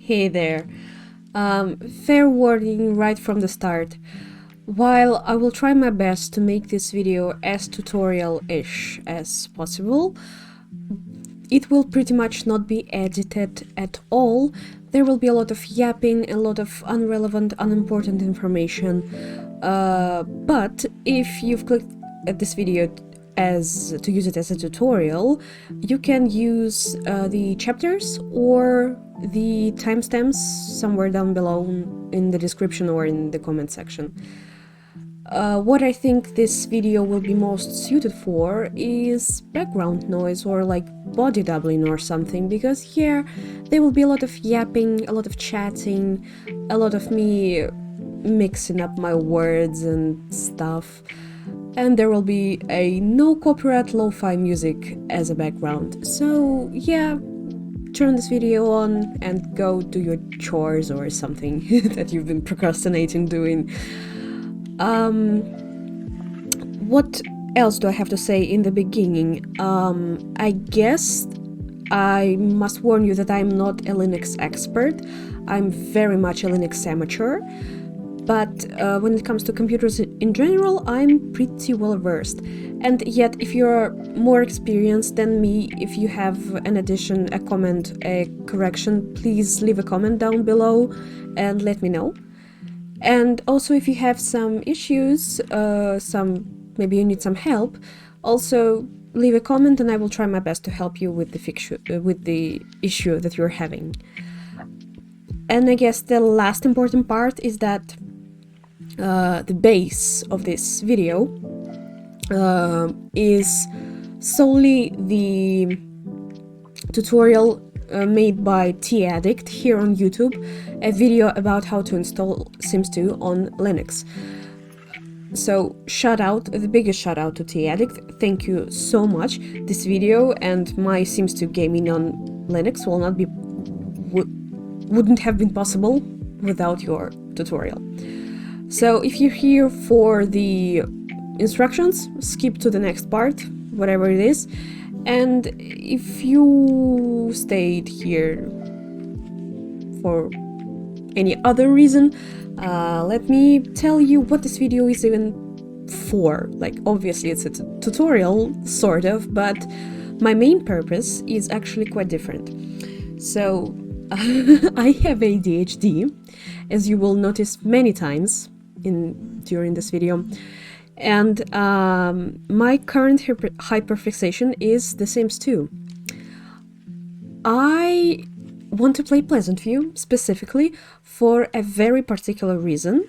Hey there. Fair warning right from the start. While I will try my best to make this video as tutorial-ish as possible, it will pretty much not be edited at all. There will be a lot of yapping, a lot of irrelevant, unimportant information. But if you've clicked at this video to use it as a tutorial, you can use the chapters or the timestamps somewhere down below in the description or in the comment section. What I think this video will be most suited for is background noise or like body doubling or something, because here there will be a lot of yapping, a lot of chatting, a lot of me mixing up my words and stuff, and there will be a no copyright lo-fi music as a background. So yeah, turn this video on and go do your chores or something that you've been procrastinating doing. What else do I have to say in the beginning? I guess I must warn you that I'm not a Linux expert. I'm very much a Linux amateur, but when it comes to computers in general, I'm pretty well versed. And yet, if you're more experienced than me, if you have an addition, a comment, a correction, please leave a comment down below and let me know. And also, if you have some issues, maybe you need some help, also leave a comment and I will try my best to help you with the issue that you're having. And I guess the last important part is that the base of this video is solely the tutorial made by Taiyaki here on YouTube, a video about how to install Sims 2 on Linux. So the biggest shout out to Taiyaki, thank you so much. This video and my Sims 2 gaming on Linux wouldn't have been possible without your tutorial. So if you're here for the instructions, skip to the next part, whatever it is. And if you stayed here for any other reason, let me tell you what this video is even for. Like, obviously it's a tutorial, sort of, but my main purpose is actually quite different. So, I have ADHD, as you will notice many times during this video. And my current hyperfixation is The Sims 2. I want to play Pleasantview specifically for a very particular reason,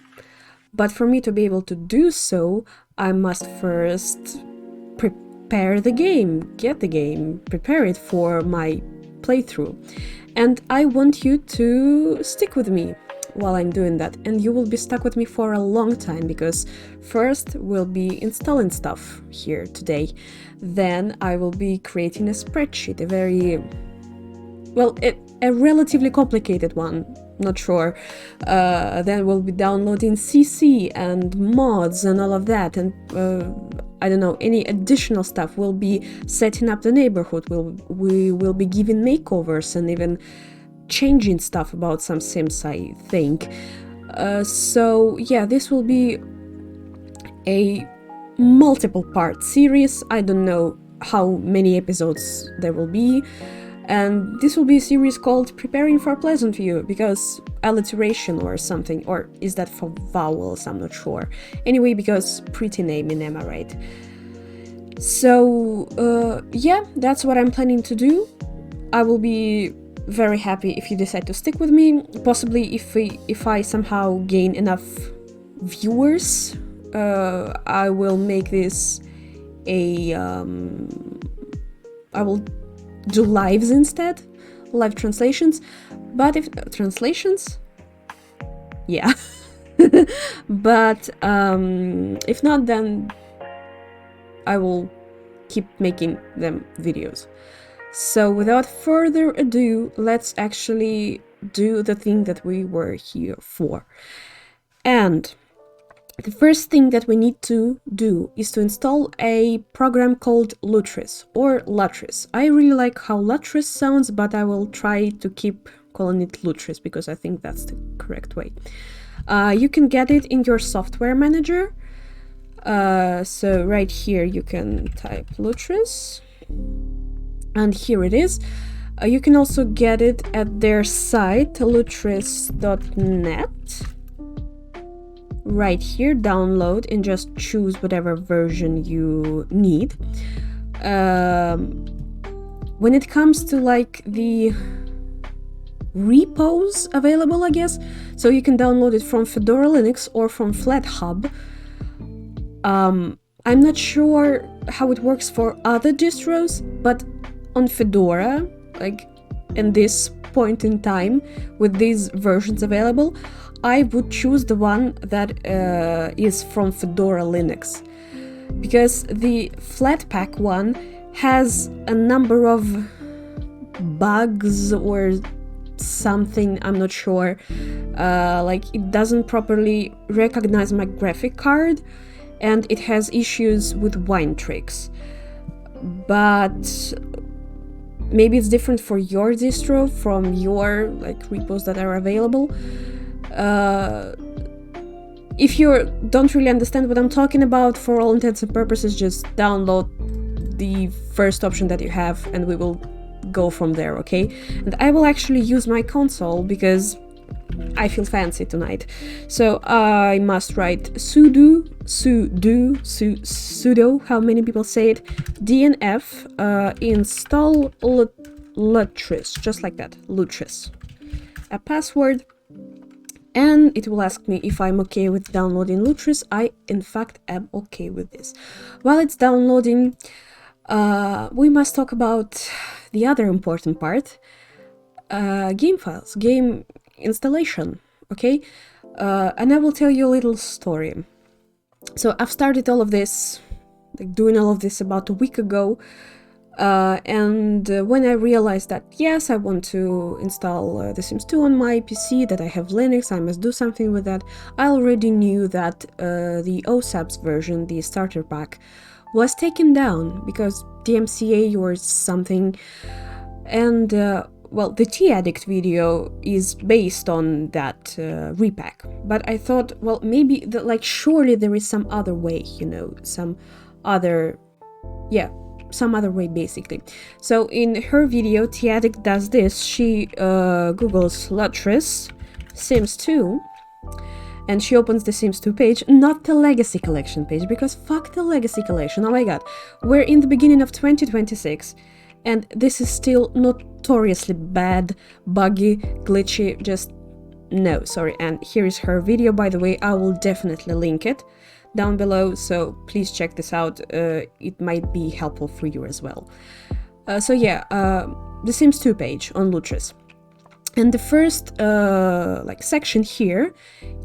but for me to be able to do so, I must first prepare the game, get the game, prepare it for my playthrough. And I want you to stick with me while I'm doing that, and you will be stuck with me for a long time, because first we'll be installing stuff here today, then I will be creating a spreadsheet, a relatively complicated one, not sure, then we'll be downloading CC and mods and all of that, and I don't know, any additional stuff. We'll be setting up the neighborhood, we will be giving makeovers and even changing stuff about some Sims, I think. So yeah, this will be a multiple part series. I don't know how many episodes there will be, and this will be a series called Preparing for Pleasantview, because alliteration or something, or is that for vowels? I'm not sure. Anyway, because pretty naming, am I right? So yeah, that's what I'm planning to do. I will be very happy if you decide to stick with me. Possibly if I somehow gain enough viewers, I will make this I will do lives instead, live translations. But if translations, yeah. But if not, then I will keep making them videos. So without further ado, let's actually do the thing that we were here for. And the first thing that we need to do is to install a program called lutris or lutris. I really like how lutris sounds, but I will try to keep calling it lutris because I think that's the correct way. You can get it in your software manager. So right here you can type lutris, and here it is. You can also get it at their site, lutris.net. Right here, download and just choose whatever version you need. When it comes to like the repos available, I guess, so you can download it from Fedora Linux or from FlatHub. I'm not sure how it works for other distros, but on Fedora, like in this point in time with these versions available, I would choose the one that is from Fedora Linux, because the Flatpak one has a number of bugs or something, I'm not sure, like it doesn't properly recognize my graphic card, and it has issues with wine tricks. But maybe it's different for your distro from your like repos that are available. If you don't really understand what I'm talking about, for all intents and purposes, just download the first option that you have and we will go from there, okay? And I will actually use my console because I feel fancy tonight. So I must write sudo, how many people say it, dnf install lutris, just like that, lutris, a password, and it will ask me if I'm okay with downloading lutris. I in fact am okay with this. While it's downloading, we must talk about the other important part, game files, game installation, okay? And I will tell you a little story. So I've started all of this, like doing all of this about a week ago, and when I realized that yes, I want to install The Sims 2 on my PC, that I have Linux, I must do something with that, I already knew that the OSAP's version, the starter pack, was taken down because DMCA or something, and well, the T-Addict video is based on that repack, but I thought, well, maybe, like, surely there is some other way, you know, some other way, basically. So in her video, T-Addict does this. She Googles lutris Sims 2, and she opens the Sims 2 page, not the Legacy Collection page, because fuck the Legacy Collection, oh my god. We're in the beginning of 2026, and this is still notoriously bad, buggy, glitchy, just no, sorry. And here is her video, by the way. I will definitely link it down below, so please check this out. It might be helpful for you as well. So yeah, the Sims 2 page on Lutris. And the first like section here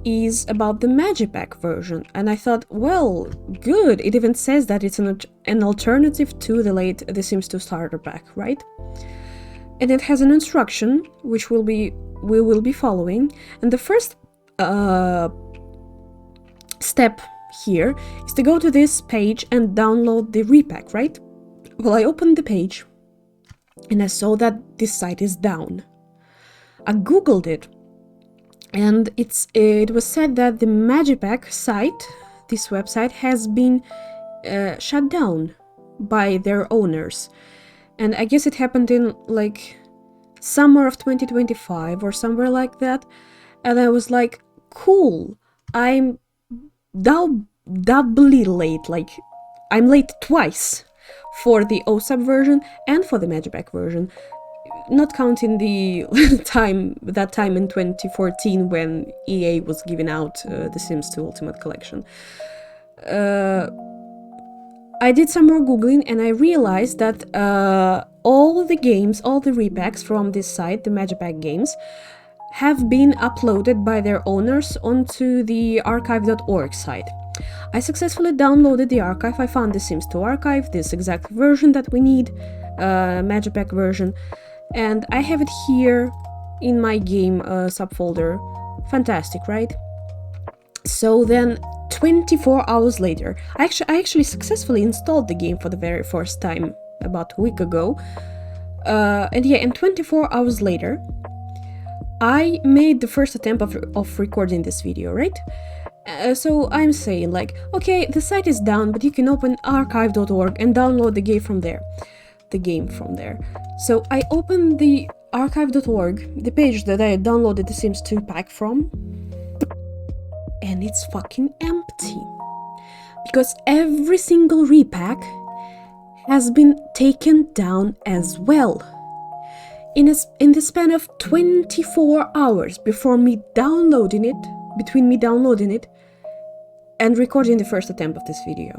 is about the Magipack version, and I thought, well, good, it even says that it's an alternative to the late The Sims 2 starter pack, right? And it has an instruction which we will be following, and the first step here is to go to this page and download the repack, right? Well, I opened the page and I saw that this site is down. I googled it, and it was said that the Magipack site, this website, has been shut down by their owners, and I guess it happened in like summer of 2025 or somewhere like that. And I was like, cool, I'm doubly late, like I'm late twice for the OSAP version and for the Magipack version, not counting the that time in 2014 when EA was giving out The Sims 2 Ultimate Collection. I did some more googling and I realized that all the games, all the repacks from this site, the Magipack games, have been uploaded by their owners onto the archive.org site. I successfully downloaded the archive. I found the Sims 2 archive, this exact version that we need, Magipack version, and I have it here in my game subfolder. Fantastic, right? So then 24 hours later, I actually successfully installed the game for the very first time about a week ago, and yeah, and 24 hours later I made the first attempt of recording this video, right? So I'm saying like, okay, the site is down, but you can open archive.org and download the game from there. So I opened the archive.org, the page that I downloaded the Sims 2 pack from, and it's fucking empty. Because every single repack has been taken down as well. In the span of 24 hours between me downloading it and recording the first attempt of this video.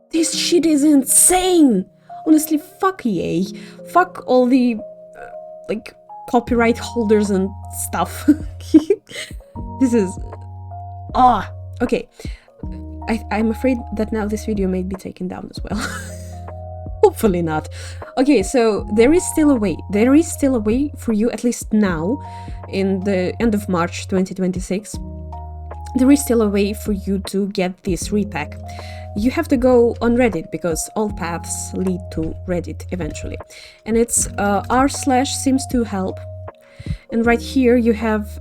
This shit is insane! Honestly, fuck EA. Fuck all the, like, copyright holders and stuff. This is... okay. I'm afraid that now this video may be taken down as well. Hopefully not. Okay, so there is still a way. There is still a way for you, at least now, in the end of March 2026. There is still a way for you to get this repack. You have to go on Reddit, because all paths lead to Reddit eventually. And it's r/sims2help. And right here you have,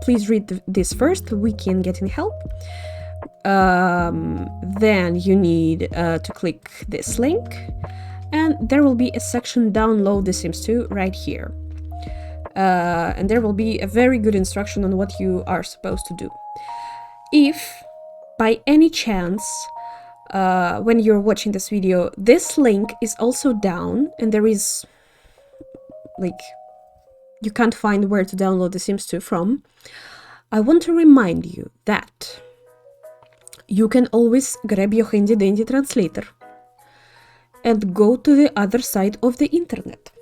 please read this first, we can get any help. Then you need to click this link, and there will be a section download The Sims 2 right here. And there will be a very good instruction on what you are supposed to do. If by any chance, when you're watching this video, this link is also down and there is, like, you can't find where to download The Sims 2 from, I want to remind you that you can always grab your handy-dandy translator and go to the other side of the internet.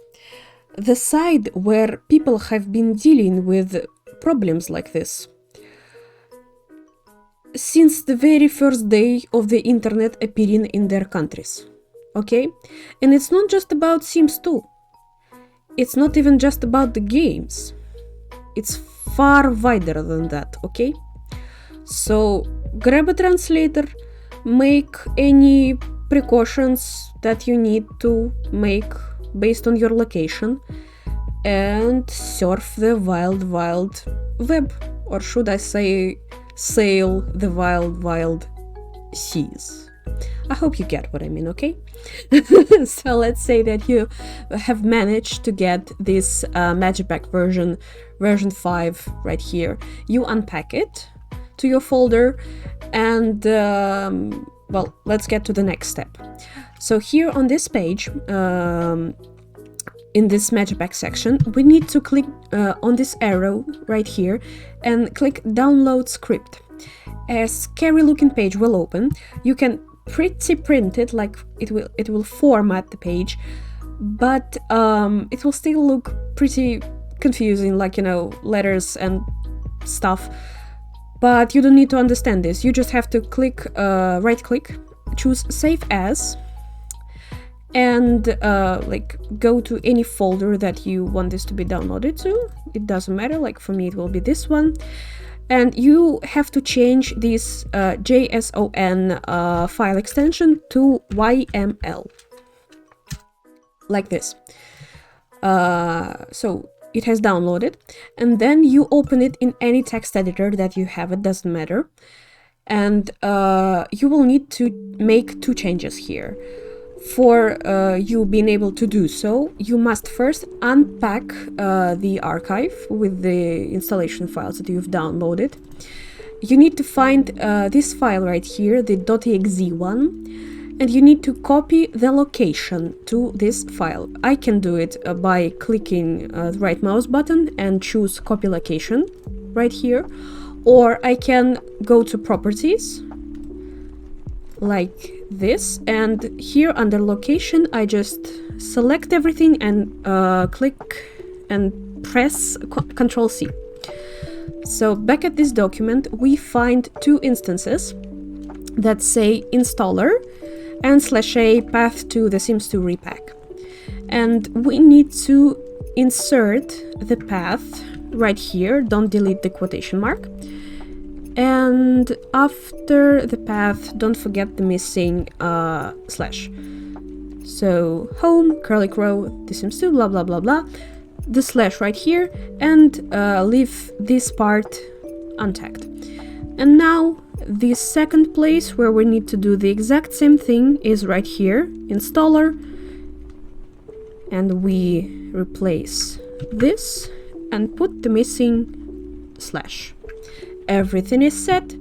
The side where people have been dealing with problems like this since the very first day of the internet appearing in their countries. Okay? And it's not just about Sims 2. It's not even just about the games. It's far wider than that, okay? So grab a translator, make any precautions that you need to make based on your location, and surf the wild web, or should I say sail the wild seas. I hope you get what I mean, okay? So let's say that you have managed to get this Magic Pack version 5 right here. You unpack it to your folder, and well, let's get to the next step. So here on this page, in this Magic Pack section, we need to click on this arrow right here and click Download Script. A scary looking page will open. You can print it, like it will format the page, but it will still look pretty confusing, like, you know, letters and stuff. But you don't need to understand this. You just have to click, right click, choose Save As, and like go to any folder that you want this to be downloaded to. It doesn't matter, like for me it will be this one. And you have to change this JSON file extension to YML, like this. So it has downloaded, and then you open it in any text editor that you have, it doesn't matter. And you will need to make two changes here. For you being able to do so, you must first unpack the archive with the installation files that you've downloaded. You need to find this file right here, the .exe one, and you need to copy the location to this file. I can do it by clicking the right mouse button and choose copy location right here, or I can go to properties like this, and here under location I just select everything and click and press Ctrl C. So back at this document we find two instances that say installer and /a path to the Sims 2 repack, and we need to insert the path right here, don't delete the quotation mark, and after the path don't forget the missing slash. So home, curly crow, The Sims 2, blah blah blah blah, the slash right here and leave this part untagged. And now the second place where we need to do the exact same thing is right here, installer, and we replace this and put the missing slash. Everything is set.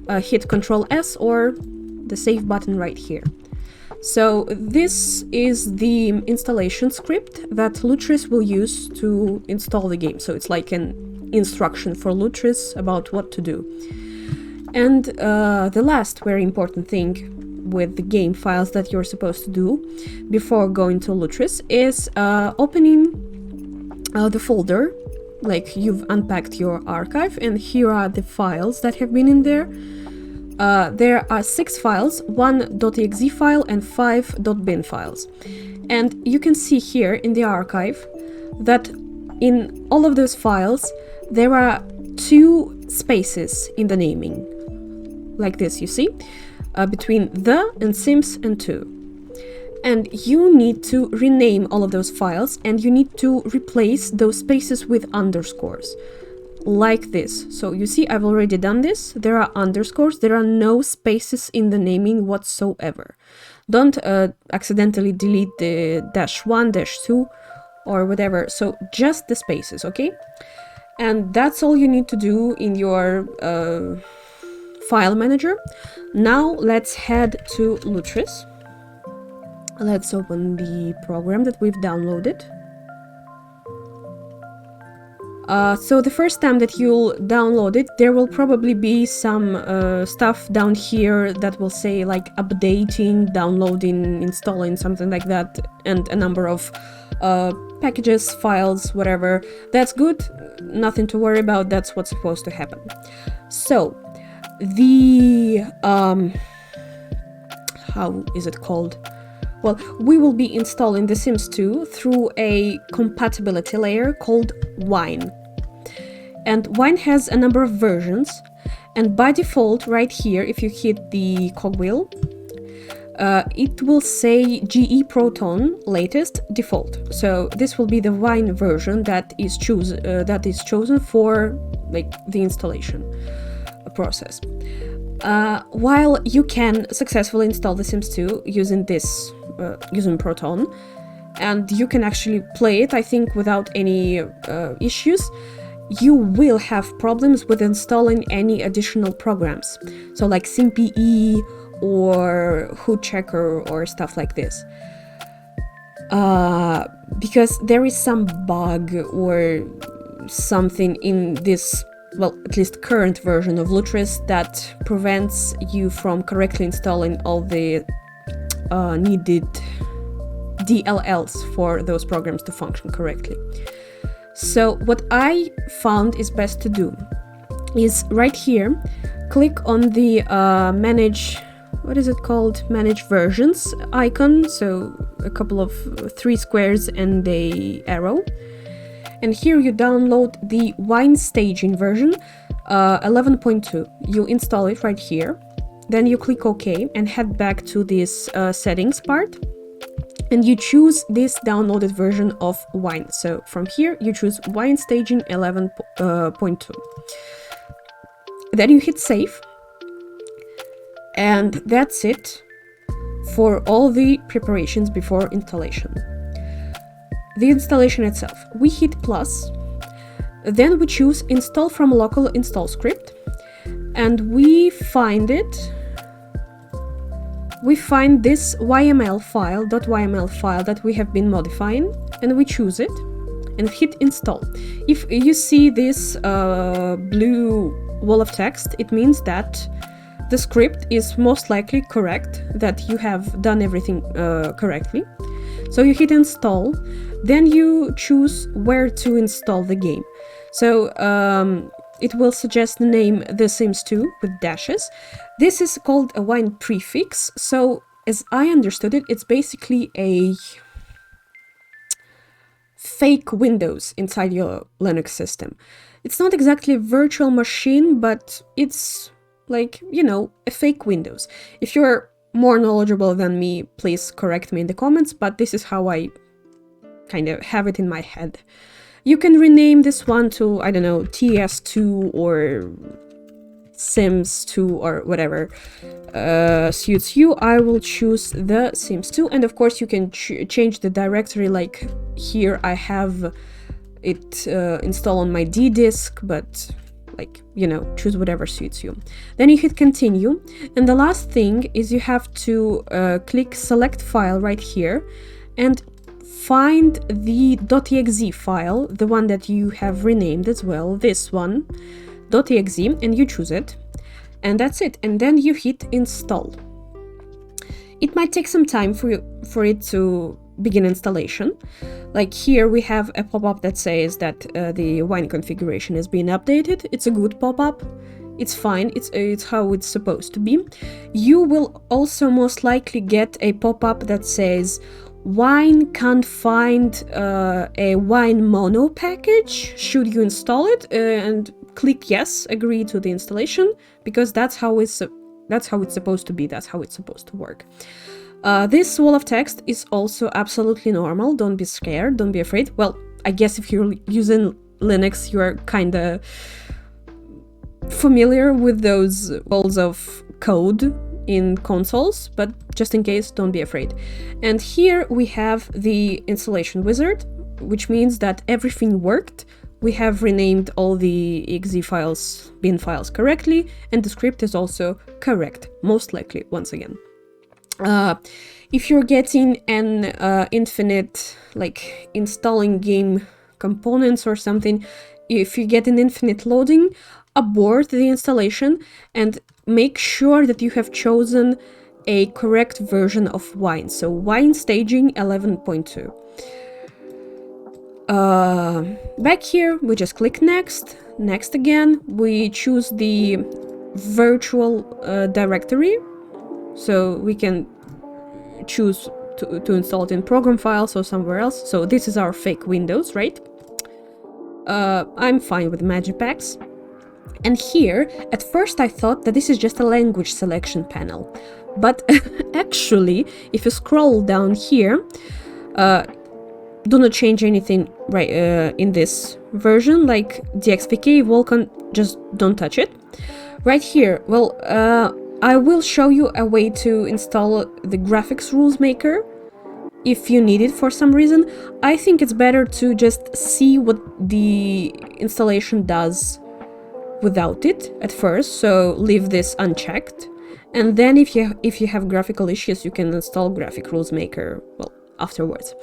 Hit Ctrl S or the save button right here. So this is the installation script that Lutris will use to install the game. So it's like an instruction for Lutris about what to do. And the last very important thing with the game files that you're supposed to do before going to Lutris is opening the folder. Like, you've unpacked your archive and here are the files that have been in there. There are 6 files, 1.exe file and 5.bin files. And you can see here in the archive that in all of those files there are 2 spaces in the naming. Like this, you see? Between the and sims and to. And you need to rename all of those files and you need to replace those spaces with underscores. Like this. So you see, I've already done this. There are underscores. There are no spaces in the naming whatsoever. Don't accidentally delete the -1, -2 or whatever. So just the spaces, okay? And that's all you need to do in your file manager. Now let's head to Lutris. Let's open the program that we've downloaded. So the first time that you'll download it, there will probably be some stuff down here that will say like updating, downloading, installing, something like that, and a number of packages, files, whatever. That's good, nothing to worry about, that's what's supposed to happen. So the how is it called? Well, we will be installing The Sims 2 through a compatibility layer called Wine. And Wine has a number of versions, and by default, right here, if you hit the cogwheel, it will say GE Proton latest default. So this will be the Wine version that is chosen for like the installation process. While you can successfully install The Sims 2 using this using Proton, and you can actually play it, I think, without any issues, you will have problems with installing any additional programs, so like simpe or hoodchecker or stuff like this, because there is some bug or something in this, well, at least current version of Lutris, that prevents you from correctly installing all the needed DLLs for those programs to function correctly. So what I found is best to do is right here, click on the manage, what is it called? Manage versions icon, so a couple of 3 squares and a arrow. And here you download the Wine staging version 11.2. You install it right here. Then you click OK and head back to this settings part. And you choose this downloaded version of Wine. So from here you choose Wine staging 11.2. Then you hit save. And that's it for all the preparations before installation. The installation itself, we hit plus, then we choose install from local install script, and we find it. We find this YML file, .yml file that we have been modifying, and we choose it and hit install. If you see this blue wall of text, it means that the script is most likely correct, that you have done everything correctly. So you hit install, then you choose where to install the game. So it will suggest the name The Sims 2 with dashes. This is called a Wine prefix. So as I understood it, it's basically a fake Windows inside your Linux system. It's not exactly a virtual machine, but it's like, you know, a fake Windows. If you're more knowledgeable than me, please correct me in the comments, but this is how I kind of have it in my head. You can rename this one to, I don't know, TS2 or Sims2 or whatever suits you. I will choose the Sims2, and of course you can change the directory. Like here I have it installed on my D disk, but like, you know, choose whatever suits you. Then you hit continue, and the last thing is you have to click select file right here and find the .exe file, the one that you have renamed as well, this one, .exe, and you choose it, and that's it. And then you hit install. It might take some time for it to begin installation. Like here we have a pop-up that says that the wine configuration has been updated. It's a good pop-up. It's fine. It's how it's supposed to be. You will also most likely get a pop-up that says wine can't find a wine mono package. Should you install it? And click yes, agree to the installation, because that's how it's supposed to be. That's how it's supposed to work. This wall of text is also absolutely normal. Don't be scared. Don't be afraid. Well, I guess if you're using Linux, you're kind of familiar with those walls of code in consoles, but just in case, don't be afraid. And here we have the installation wizard, which means that everything worked. We have renamed all the exe files, bin files correctly, and the script is also correct, most likely, once again. If you're getting an infinite, like installing game components or something, if you get an infinite loading, abort the installation and make sure that you have chosen a correct version of Wine. So Wine staging 11.2. Back here, we just click next, next again. We choose the virtual directory, so we can choose to install it in program files or somewhere else. So this is our fake Windows, right? I'm fine with Magipacks. And here, at first I thought that this is just a language selection panel, but actually, if you scroll down here, do not change anything right in this version, like DXVK, Vulkan, just don't touch it. Right here, well, I will show you a way to install the graphics rules maker if you need it for some reason. I think it's better to just see what the installation does without it at first, so leave this unchecked, and then if you have graphical issues, you can install graphic rules maker, well, afterwards.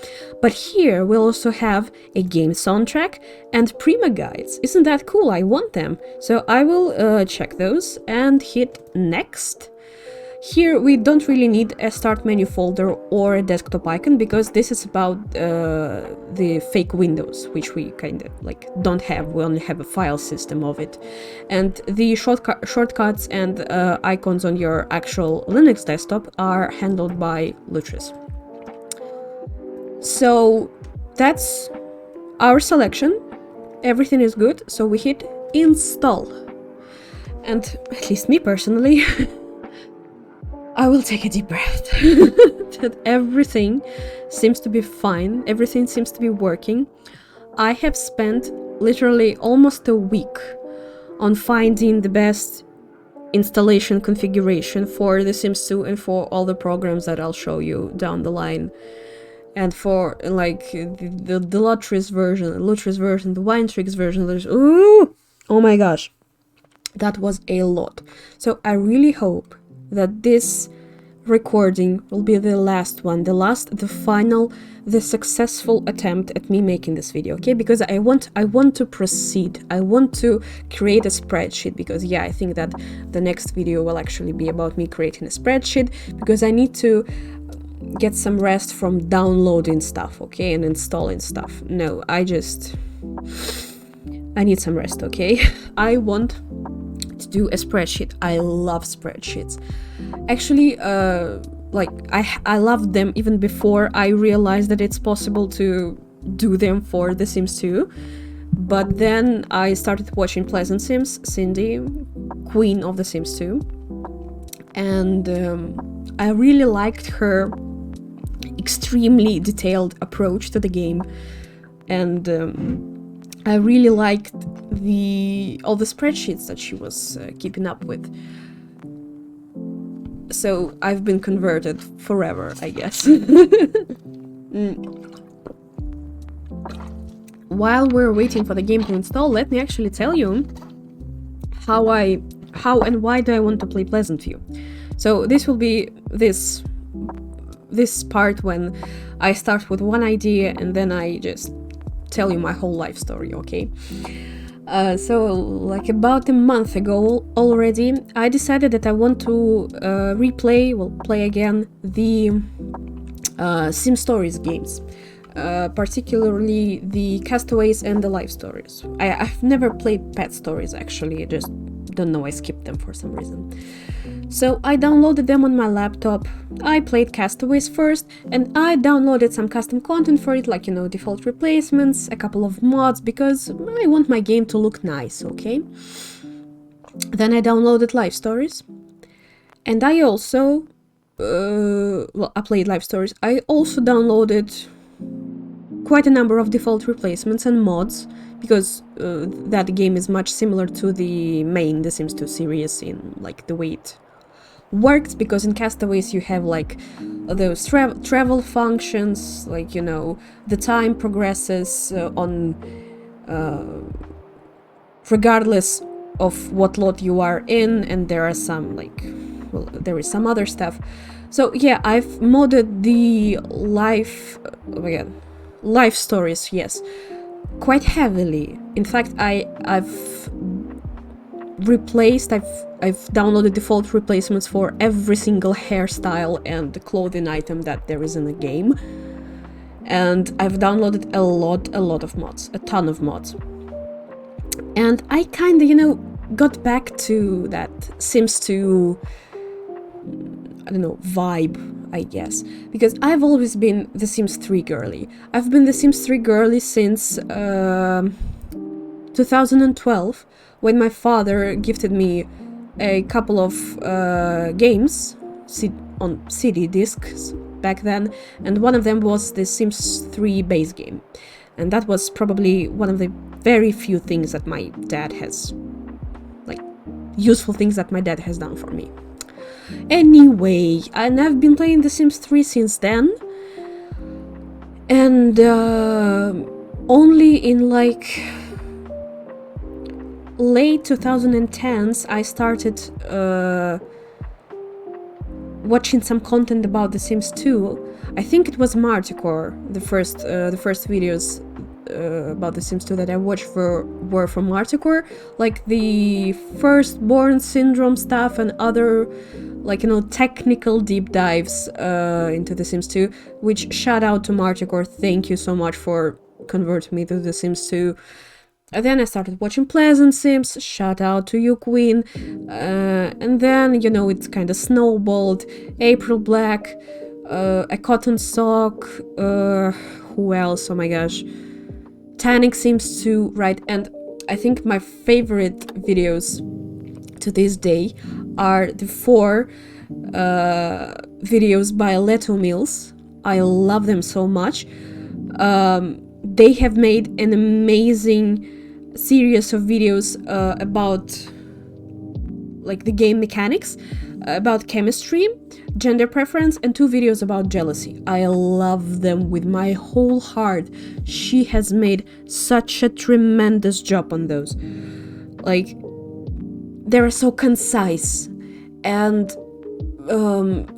But here we'll also have a game soundtrack and Prima guides. Isn't that cool? I want them. So I will check those and hit next. Here we don't really need a start menu folder or a desktop icon, because this is about the fake Windows, which we kind of like don't have. We only have a file system of it. And the shortcuts and icons on your actual Linux desktop are handled by lutris. So that's our selection. Everything is good, so we hit install. And at least me personally, I will take a deep breath. That everything seems to be fine, everything seems to be working. I have spent literally almost a week on finding the best installation configuration for The Sims 2 and for all the programs that I'll show you down the line. And for like the lutris version, the Wine Tricks version, there's oh my gosh, that was a lot. So I really hope that this recording will be the last one, the final, the successful attempt at me making this video, okay? Because I want to proceed. I want to create a spreadsheet, because yeah, I think that the next video will actually be about me creating a spreadsheet, because I need to get some rest from downloading stuff, okay, and installing stuff. No, I need some rest, okay? I want to do a spreadsheet. I love spreadsheets. Actually, like I loved them even before I realized that it's possible to do them for The Sims 2. But then I started watching Pleasant Sims, Cindy, Queen of The Sims 2, and I really liked her extremely detailed approach to the game, and I really liked all the spreadsheets that she was keeping up with. So I've been converted forever, I guess. While we're waiting for the game to install, let me actually tell you how and why do I want to play Pleasantview. So this will be this part when I start with one idea and then I just tell you my whole life story, okay? So like about a month ago already, I decided that I want to play again the Sim Stories games. Particularly the Castaways and the Life Stories. I've never played Pet Stories actually, I just don't know, I skipped them for some reason. So I downloaded them on my laptop, I played Castaways first, and I downloaded some custom content for it, like, you know, default replacements, a couple of mods, because I want my game to look nice, okay? Then I downloaded Life Stories, and I also, I played Life Stories, I also downloaded quite a number of default replacements and mods, because that game is much similar to the main The Sims 2 series in like the way it works, because in Castaways you have like those travel functions, like, you know, the time progresses on regardless of what lot you are in, and there are some like, well, there is some other stuff. So yeah, I've modded the Life Stories, yes, quite heavily. In fact, I've downloaded default replacements for every single hairstyle and clothing item that there is in the game, and I've downloaded a lot of mods, a ton of mods. And I kind of, you know, got back to that Sims 2, I don't know, vibe, I guess, because I've always been the Sims 3 girly. I've been the Sims 3 girly since 2012, when my father gifted me a couple of games on CD discs back then, and one of them was the Sims 3 base game, and that was probably one of the very few things that my dad has, like, useful things that my dad has done for me. Anyway, and I've been playing The Sims 3 since then, and only in like late 2010s I started watching some content about The Sims 2. I think it was Marticore, the first videos about The Sims 2 that I watched were from Marticore, like the firstborn syndrome stuff and other, like, you know, technical deep dives into The Sims 2, which shout out to Marticore, thank you so much for converting me to The Sims 2. And then I started watching Pleasant Sims, shout out to you, Queen, and then, you know, it kind of snowballed. April Black, a Cotton Sock, who else, oh my gosh, Tannic Sims 2, right? And I think my favorite videos to this day are the 4 videos by Leto Mills. I love them so much. They have made an amazing series of videos about, like, the game mechanics, about chemistry, gender preference, and 2 videos about jealousy. I love them with my whole heart. She has made such a tremendous job on those. Like, they're so concise and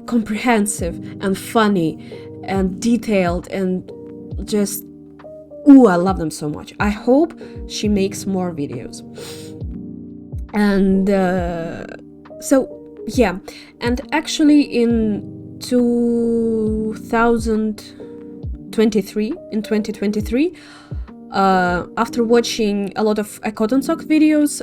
comprehensive and funny and detailed and just, ooh, I love them so much. I hope she makes more videos. And so yeah, and actually in 2023, after watching a lot of Cotton Sock videos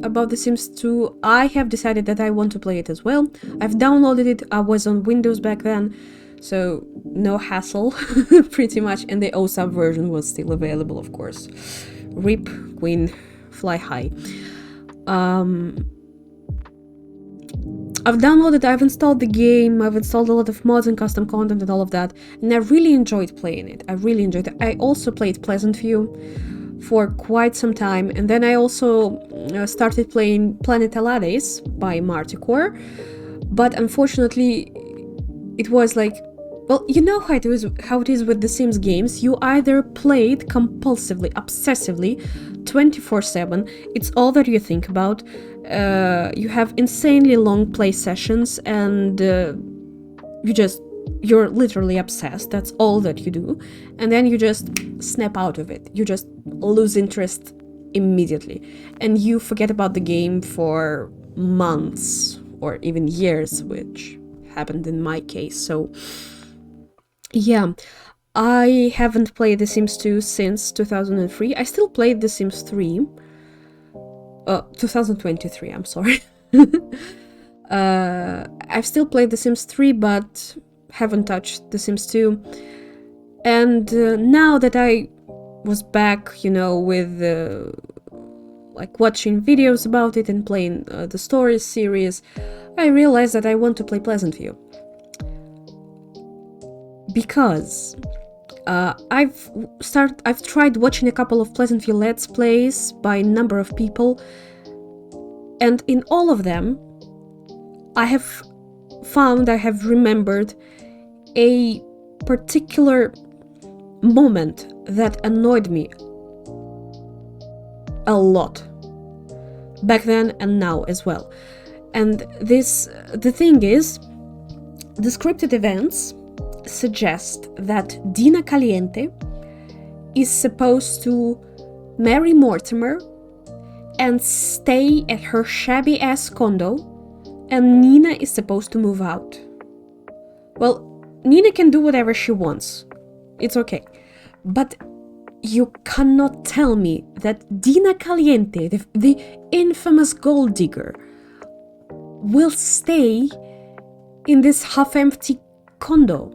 about The Sims 2, I have decided that I want to play it as well. I've downloaded it, I was on Windows back then, so no hassle, pretty much, and the OSAP version was still available, of course. RIP, Queen, fly high. I've installed the game, I've installed a lot of mods and custom content and all of that, and I really enjoyed playing it. I really enjoyed it. I also played Pleasantview. for quite some time, and then I also started playing Planet Alades by Marticore, but unfortunately it was like, well, you know how it is with the Sims games. You either play it compulsively, obsessively, 24/7, it's all that you think about, you have insanely long play sessions, and you're literally obsessed, that's all that you do, and then you just snap out of it, you just lose interest immediately, and you forget about the game for months or even years, which happened in my case. So yeah, I haven't played The Sims 2 since 2003. I still played The Sims 3. 2023, I'm sorry. I've still played The Sims 3, but haven't touched The Sims 2. And now that I was back, you know, with like watching videos about it and playing the story series, I realized that I want to play Pleasantview. Because I've tried watching a couple of Pleasantview Let's Plays by a number of people, and in all of them I have remembered a particular moment that annoyed me a lot back then and now as well. And the thing is, the scripted events suggest that Dina Caliente is supposed to marry Mortimer and stay at her shabby ass condo, and Nina is supposed to move out. Well, Nina can do whatever she wants, it's okay, but you cannot tell me that Dina Caliente, the infamous gold digger, will stay in this half-empty condo.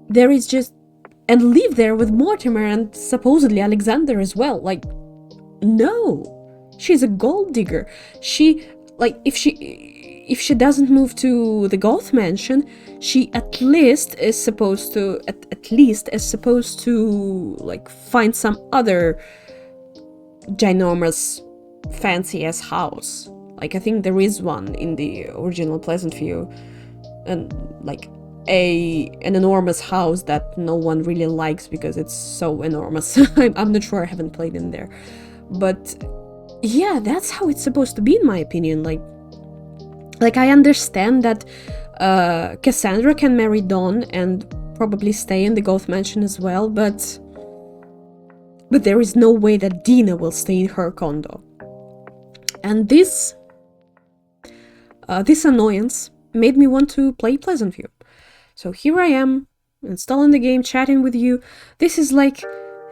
There is just... and live there with Mortimer and supposedly Alexander as well. Like, no. She's a gold digger. She, like, if she doesn't move to the Goth Mansion, she at least is supposed to, like, find some other ginormous fancy-ass house. Like, I think there is one in the original Pleasantview, and, like, an enormous house that no one really likes because it's so enormous. I'm not sure, I haven't played in there. But yeah, that's how it's supposed to be, in my opinion. Like I understand that Cassandra can marry Dawn and probably stay in the Goth Mansion as well, but there is no way that Dina will stay in her condo. And this annoyance made me want to play Pleasantview. So here I am, installing the game, chatting with you. This is like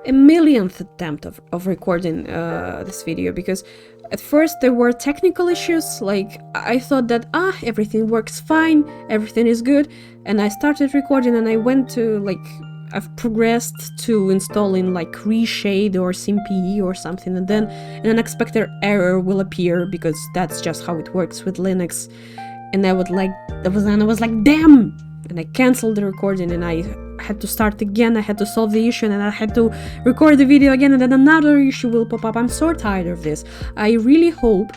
a millionth attempt of recording this video, because at first there were technical issues. Like, I thought that, everything works fine, everything is good, and I started recording and I went to, like, I've progressed to installing like reshade or simpe or something, and then an unexpected error will appear because that's just how it works with Linux. And I was like, damn! And I cancelled the recording and I had to start again. I had to solve the issue and then I had to record the video again, and then another issue will pop up. I'm so tired of this. I really hope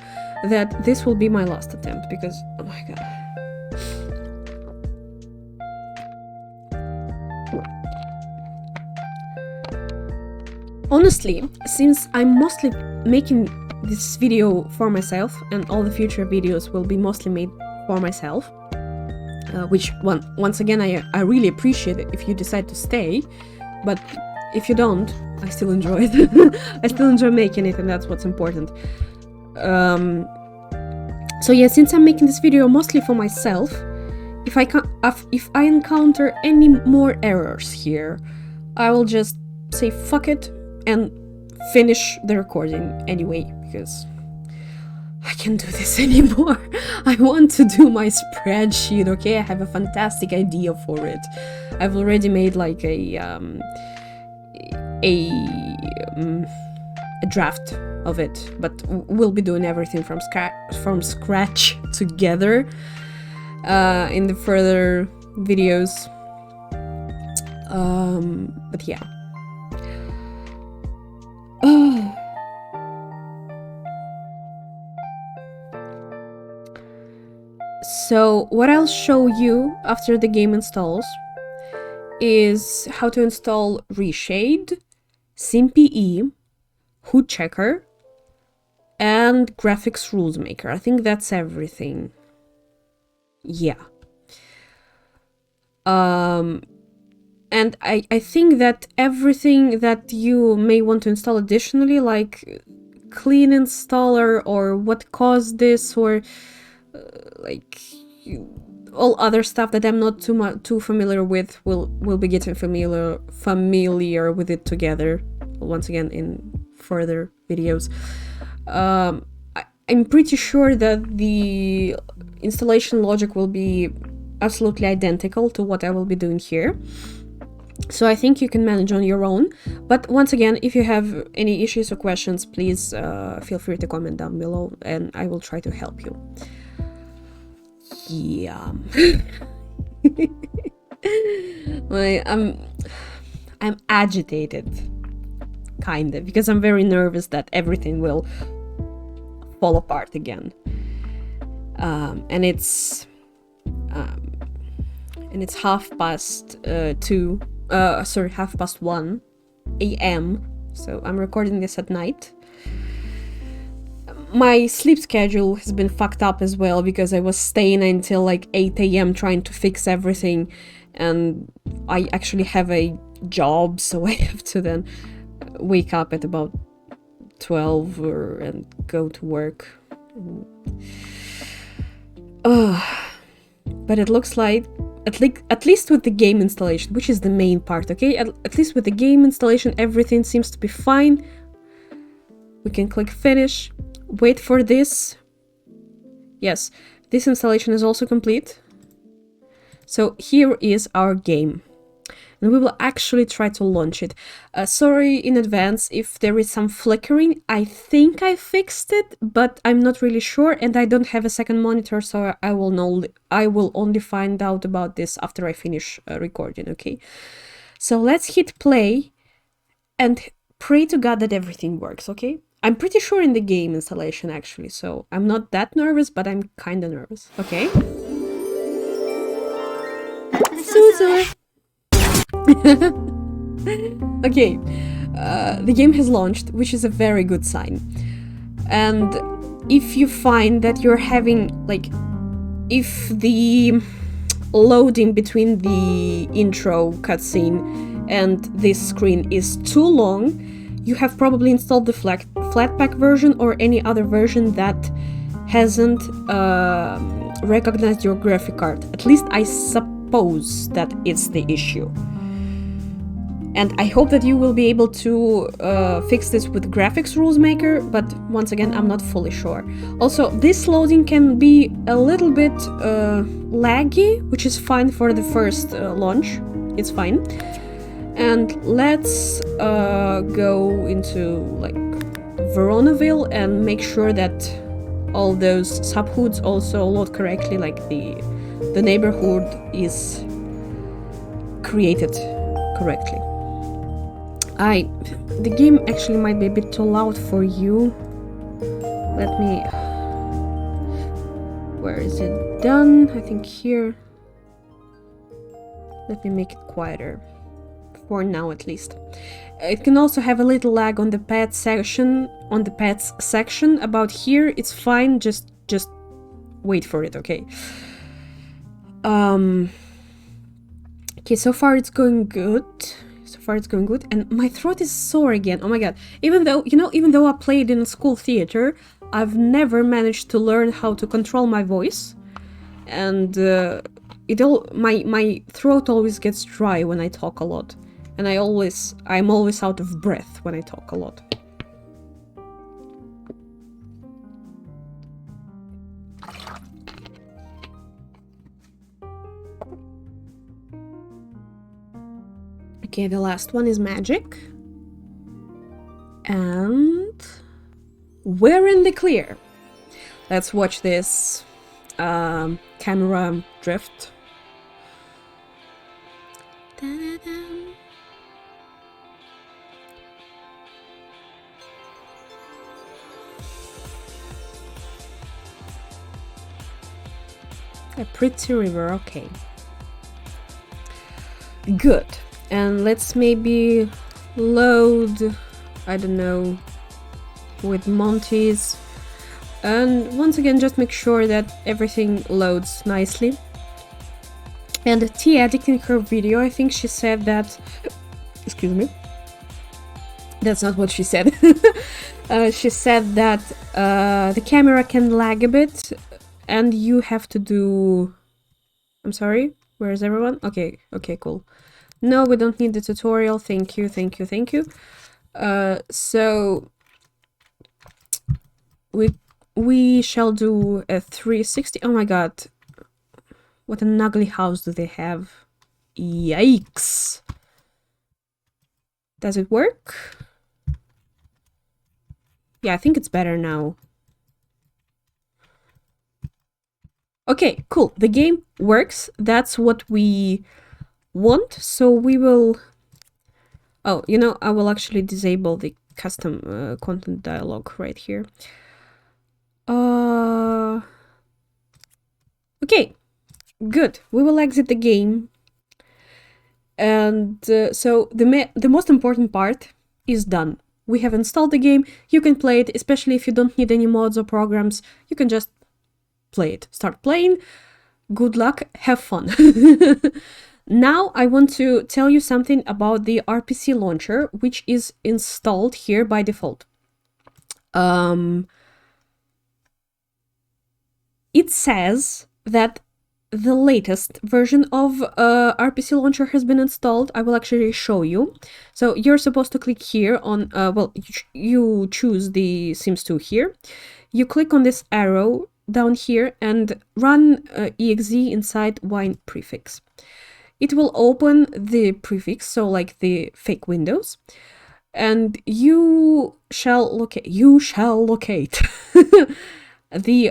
that this will be my last attempt, because, oh my god. Honestly, since I'm mostly making this video for myself, and all the future videos will be mostly made for myself, which once again I really appreciate it if you decide to stay, but if you don't, I still enjoy it. I still enjoy making it, and that's what's important. So yeah, since I'm making this video mostly for myself, if I encounter any more errors here, I will just say fuck it and finish the recording anyway, because I can't do this anymore. I want to do my spreadsheet, okay? I have a fantastic idea for it. I've already made like a draft of it, but we'll be doing everything from scratch together in the further videos. But yeah. So what I'll show you after the game installs is how to install Reshade, simpe, hoodchecker, and graphics rules maker. I think that's everything. Yeah. And I think that everything that you may want to install additionally, like clean installer or what caused this, or like all other stuff that I'm not too familiar with, we'll be getting familiar with it together once again in further videos. I'm pretty sure that the installation logic will be absolutely identical to what I will be doing here. So I think you can manage on your own. But once again, if you have any issues or questions, please feel free to comment down below and I will try to help you. Yeah. I'm agitated, kinda, because I'm very nervous that everything will fall apart again. And it's 1:30 a.m. So I'm recording this at night. My sleep schedule has been fucked up as well because I was staying until like 8 a.m. trying to fix everything, and I actually have a job, so I have to then wake up at about 12 and go to work. But it looks like at least with the game installation, which is the main part, okay? At least with the game installation, everything seems to be fine. We can click finish, wait for this. Yes, this installation is also complete. So here is our game. And we will actually try to launch it. Sorry in advance if there is some flickering. I think I fixed it, but I'm not really sure, and I don't have a second monitor, so I will only find out about this after I finish recording, okay? So let's hit play and pray to God that everything works, okay? I'm pretty sure in the game installation actually, so I'm not that nervous, but I'm kinda nervous, okay? Suzu! Okay, the game has launched, which is a very good sign. And if you find that you're having, like, if the loading between the intro cutscene and this screen is too long, you have probably installed the Flatpak version or any other version that hasn't recognized your graphic card. At least I suppose that it's the issue. And I hope that you will be able to fix this with graphics rules maker, but once again, I'm not fully sure. Also, this loading can be a little bit laggy, which is fine for the first launch. It's fine. And let's go into like Veronaville and make sure that all those subhoods also load correctly, like the neighborhood is created correctly. The game actually might be a bit too loud for you. Let me... Where is it done? I think here. Let me make it quieter. For now, at least. It can also have a little lag on the pets section. About here, it's fine. Just wait for it, okay? Okay, so far it's going good. And my throat is sore again. Oh my god. Even though I played in a school theater, I've never managed to learn how to control my voice. And my throat always gets dry when I talk a lot. And I'm always out of breath when I talk a lot. Okay, the last one is magic. And we're in the clear. Let's watch this camera drift. A pretty river, okay. Good. And let's maybe load, I don't know, with Monty's. And once again, just make sure that everything loads nicely. And Taiyaki in her video, I think she said that... Excuse me. That's not what she said. She said that the camera can lag a bit and you have to do... I'm sorry, where is everyone? Okay, okay, cool. No, we don't need the tutorial. Thank you, thank you, thank you. So we shall do a 360. Oh my god. What an ugly house do they have. Yikes. Does it work? Yeah, I think it's better now. Okay, cool. The game works. That's what we want. So we will... Oh, you know, I will actually disable the custom content dialog right here. Okay, good. We will exit the game. And so the most important part is done. We have installed the game. You can play it, especially if you don't need any mods or programs. You can just play it. Start playing. Good luck. Have fun. Now I want to tell you something about the RPC launcher, which is installed here by default. It says that the latest version of RPC launcher has been installed. I will actually show you. So you're supposed to click here on, well, you choose the Sims 2 here. You click on this arrow down here and run exe inside wine prefix. It will open the prefix, so like the fake windows, and you shall locate the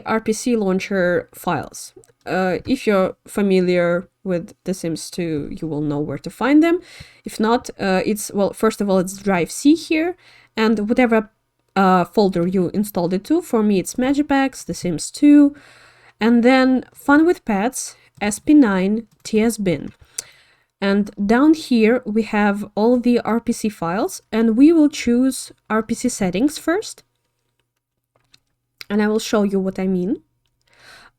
RPC launcher files. If you're familiar with The Sims 2, you will know where to find them. If not, it's, well, first of all, it's drive C here, and whatever folder you installed it to. For me, it's Magipacks, The Sims 2, and then Fun with Pets, SP9, TS bin. And down here, we have all the RPC files, and we will choose RPC settings first. And I will show you what I mean.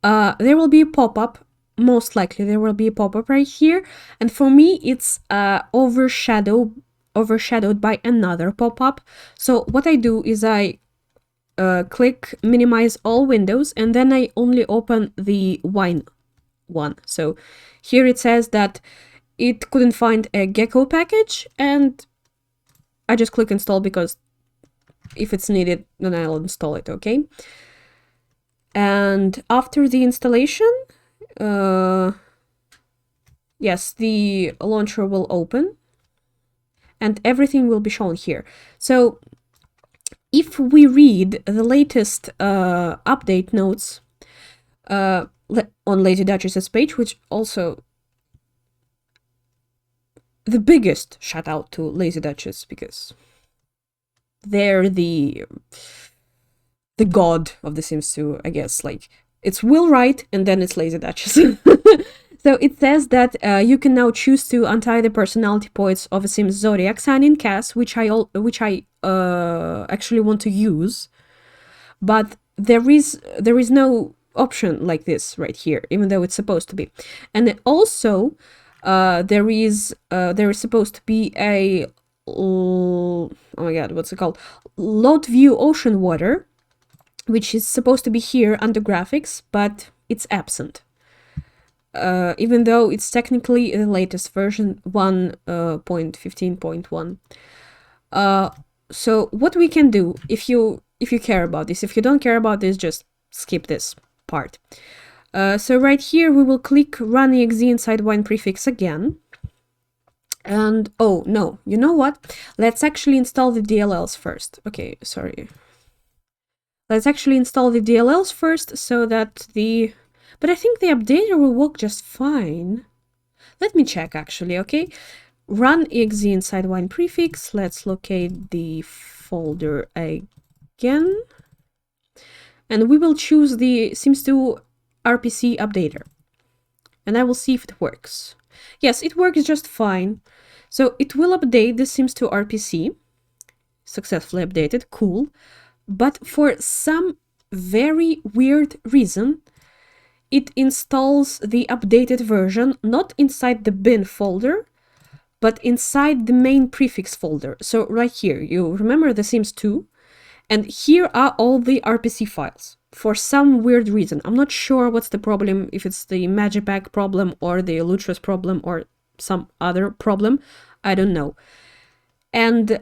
There will be a pop-up, most likely there will be a pop-up right here, and for me it's overshadowed by another pop-up. So what I do is I click minimize all windows, and then I only open the wine one. So here it says that it couldn't find a gecko package, and I just click install because if it's needed, then I'll install it, okay? And after the installation, yes, the launcher will open and everything will be shown here. So if we read the latest update notes on Lazy Duchess's page, which also the biggest shout out to Lazy Duchess, because they're the god of The Sims 2, I guess. Like, it's Will Wright and then it's Lazy Duchess. So it says that you can now choose to untie the personality points of a Sims zodiac sign in Cass, which I actually want to use, but there is no option like this right here, even though it's supposed to be. And also there is supposed to be a oh my god, what's it called? Lot view ocean water, which is supposed to be here under graphics, but it's absent. Even though it's technically the latest version 1.15.1. So what we can do, if you care about this, if you don't care about this, just skip this part. So right here we will click run exe inside wine prefix again. And oh no, you know what? Let's actually install the DLLs first. Okay, sorry. Let's actually install the DLLs first so that the... But I think the updater will work just fine. Let me check actually, okay? Run exe inside wine prefix. Let's locate the folder again. And we will choose the Sims 2 RPC updater. and I will see if it works. Yes, it works just fine. So it will update the Sims 2 RPC. Successfully updated, cool. But for some very weird reason, it installs the updated version not inside the bin folder, but inside the main prefix folder. So right here, you remember the Sims 2? And here are all the RPC files. For some weird reason. I'm not sure what's the problem, if it's the Magipack problem or the lutris problem or some other problem. I don't know. And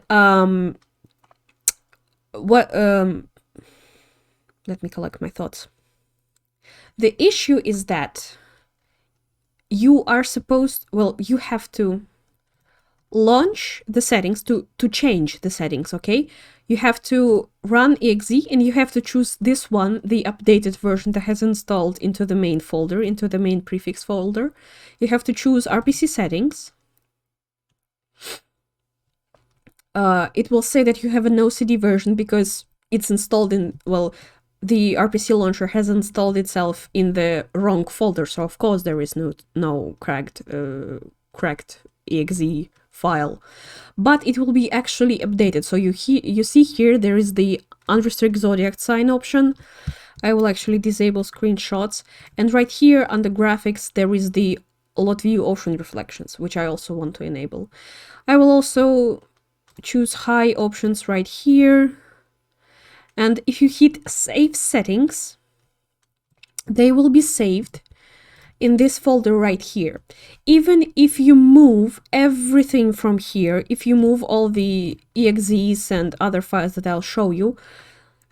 let me collect my thoughts. The issue is that you are supposed, well, you have to launch the settings to change the settings, okay? You have to run exe and you have to choose this one, the updated version that has installed into the main folder, into the main prefix folder. You have to choose RPC settings. It will say that you have a no CD version because it's installed in, well, the RPC launcher has installed itself in the wrong folder, so of course there is no cracked exe file, but it will be actually updated. So you see here there is the unrestricted zodiac sign option. I will actually disable screenshots, and right here under graphics there is the lot view ocean reflections, which I also want to enable. I will also choose high options right here, and if you hit save settings, they will be saved in this folder right here. Even if you move everything from here, if you move all the exes and other files that I'll show you,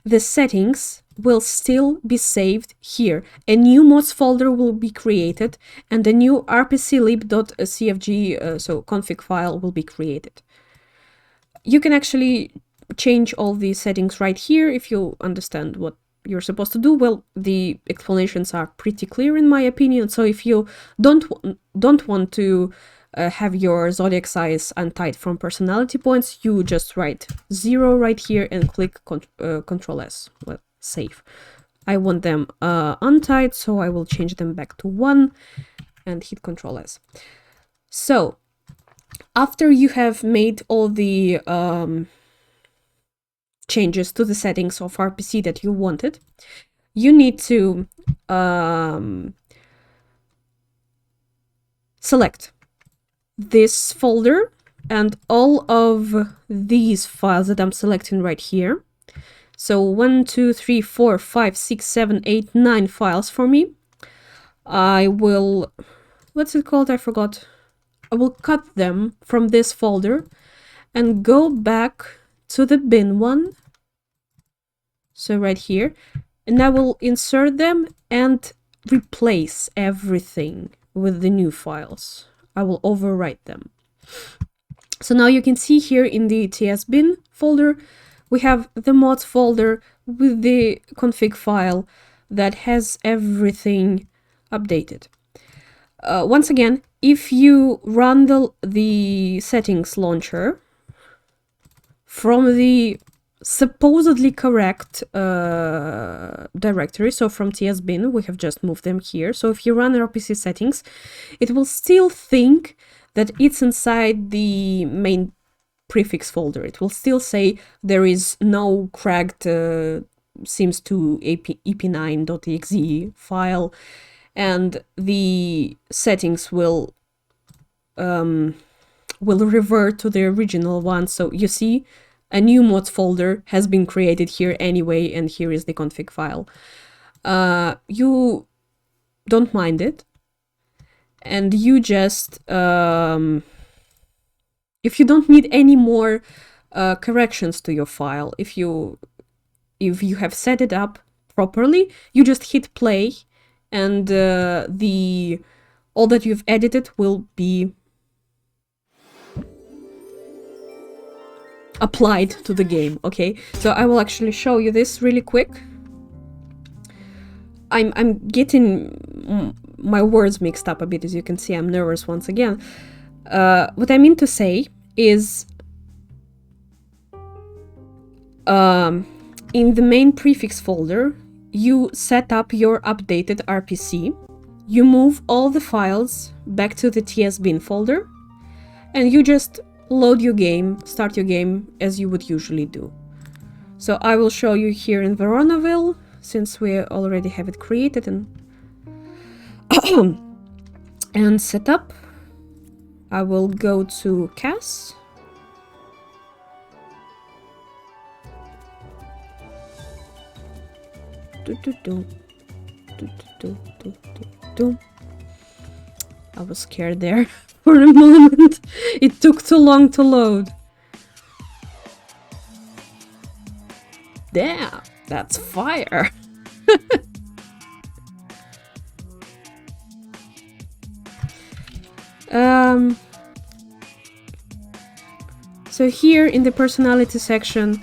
the settings will still be saved here. A new mods folder will be created and a new rpclib.cfg so config file will be created. You can actually change all these settings right here if you understand what you're supposed to do. Well, the explanations are pretty clear in my opinion, so if you don't want to have your zodiac size untied from personality points, you just write 0 right here and click Control S, well, save. I want them untied, so I will change them back to 1 and hit Control S. So after you have made all the changes to the settings of RPC that you wanted, you need to select this folder and all of these files that I'm selecting right here. So 1, 2, 3, 4, 5, 6, 7, 8, 9 files for me. I will, what's it called? I forgot. I will cut them from this folder and go back to the bin one. So right here, and I will insert them and replace everything with the new files. I will overwrite them. So now you can see here in the TS bin folder, we have the mods folder with the config file that has everything updated. Once again, if you run the settings launcher from the supposedly correct directory, so from TS bin, we have just moved them here. So if you run RPC settings, it will still think that it's inside the main prefix folder. It will still say there is no cracked sims2 EP.1.exe file, and the settings will revert to the original one. So you see, a new mods folder has been created here anyway, and here is the config file. You don't mind it, and you just, if you don't need any more corrections to your file, if you have set it up properly, you just hit play, and all that you've edited will be applied to the game. Okay, so I will actually show you this really quick. I'm getting my words mixed up a bit, as you can see. I'm nervous once again. What I mean to say is, in the main prefix folder, you set up your updated RPC. you move all the files back to the tsbin folder, and you just load your game, start your game as you would usually do. So I will show you here in Veronaville, since we already have it created and and set up. I will go to CAS. I was scared there for a moment. It took too long to load. Damn, that's fire. So here in the personality section,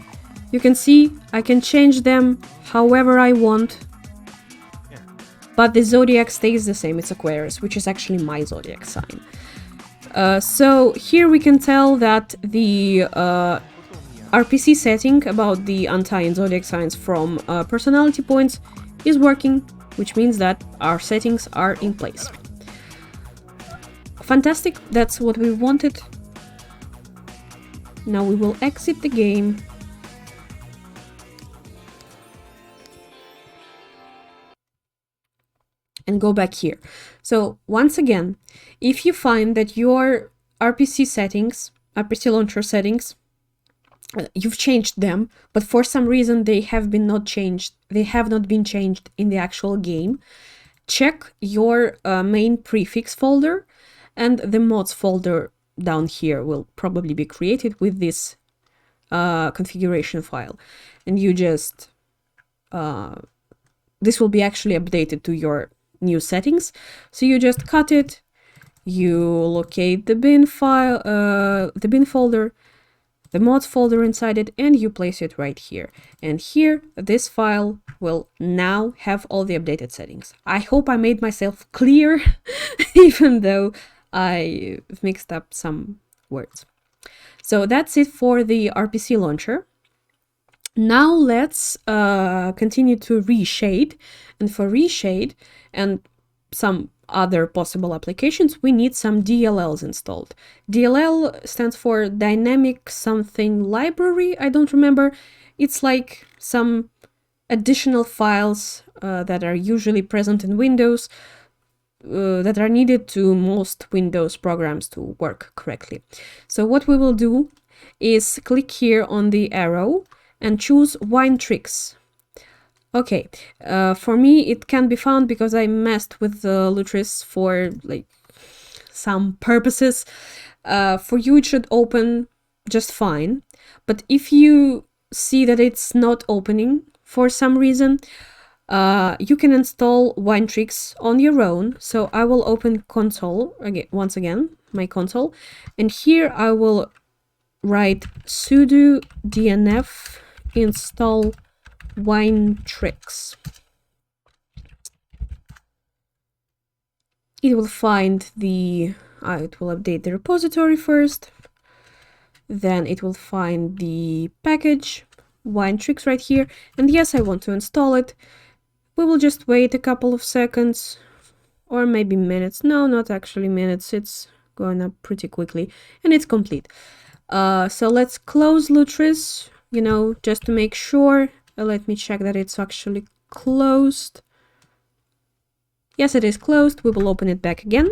you can see I can change them however I want, but the zodiac stays the same. It's Aquarius, which is actually my zodiac sign. So here we can tell that the RPC setting about the anti and zodiac signs from personality points is working, which means that our settings are in place. Fantastic, that's what we wanted. Now we will exit the game. And go back here. So once again, if you find that your RPC settings, RPC launcher settings, you've changed them, but for some reason they have not been changed in the actual game, check your main prefix folder, and the mods folder down here will probably be created with this configuration file, and you just this will be actually updated to your new settings. So you just cut it, you locate the bin file, the bin folder, the mods folder inside it, and you place it right here. And here, this file will now have all the updated settings. I hope I made myself clear, even though I mixed up some words. So that's it for the RPC launcher. Now let's continue to reshade. And for reshade and some other possible applications, we need some DLLs installed. DLL stands for Dynamic Something Library. I don't remember. It's like some additional files that are usually present in Windows that are needed to most Windows programs to work correctly. So what we will do is click here on the arrow and choose Wine Tricks. Okay, for me it can be found because I messed with the lutris for like some purposes. For you it should open just fine, but if you see that it's not opening for some reason, you can install Wine Tricks on your own. So I will open console again, once again, my console, and here I will write sudo dnf install Wine Tricks. It will find the it will update the repository first, then it will find the package Wine Tricks right here, and yes, I want to install it. We will just wait a couple of seconds or maybe minutes. No, not actually minutes, it's going up pretty quickly, and it's complete. So let's close lutris, you know, just to make sure. Let me check that it's actually closed. Yes, it is closed. We will open it back again.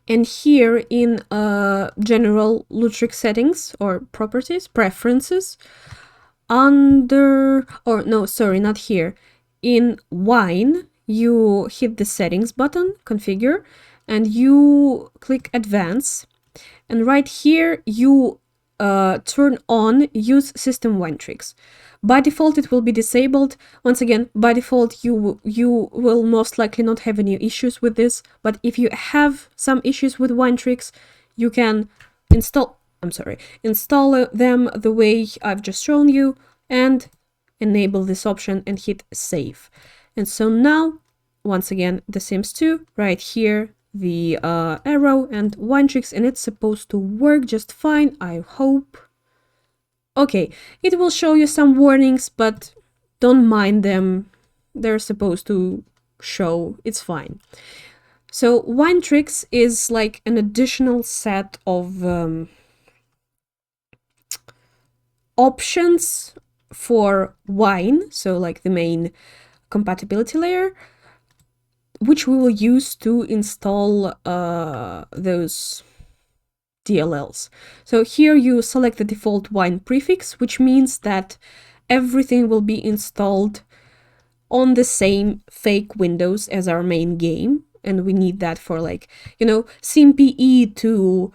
And here in general Lutrix settings or properties, preferences, under, or no, sorry, not here. In wine, you hit the settings button, configure, and you click advance, and right here you turn on use system Wine Tricks. By default it will be disabled. Once again, by default you will most likely not have any issues with this, but if you have some issues with Wine Tricks, you can install them the way I've just shown you and enable this option and hit save. And so now, once again, The Sims 2, right here, the arrow and Wine Tricks, and it's supposed to work just fine, I hope. Okay, it will show you some warnings, but don't mind them. They're supposed to show, it's fine. So wine tricks is like an additional set of options for wine, so like the main compatibility layer, which we will use to install those DLLs. So here you select the default wine prefix, which means that everything will be installed on the same fake windows as our main game. And we need that for, like, you know, simpe to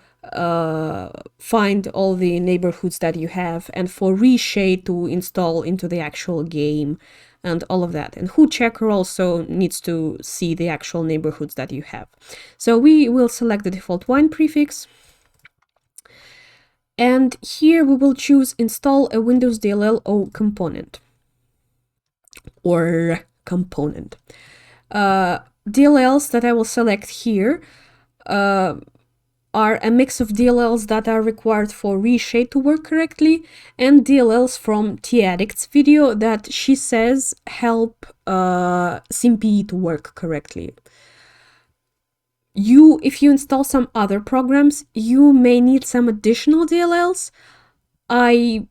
find all the neighborhoods that you have, and for reshade to install into the actual game, and all of that. And hoodchecker also needs to see the actual neighborhoods that you have. So we will select the default wine prefix. And here we will choose install a Windows DLL or component. DLLs that I will select here are a mix of DLLs that are required for reshade to work correctly, and DLLs from Taiyak's video that she says help simpe to work correctly. If you install some other programs, you may need some additional DLLs. I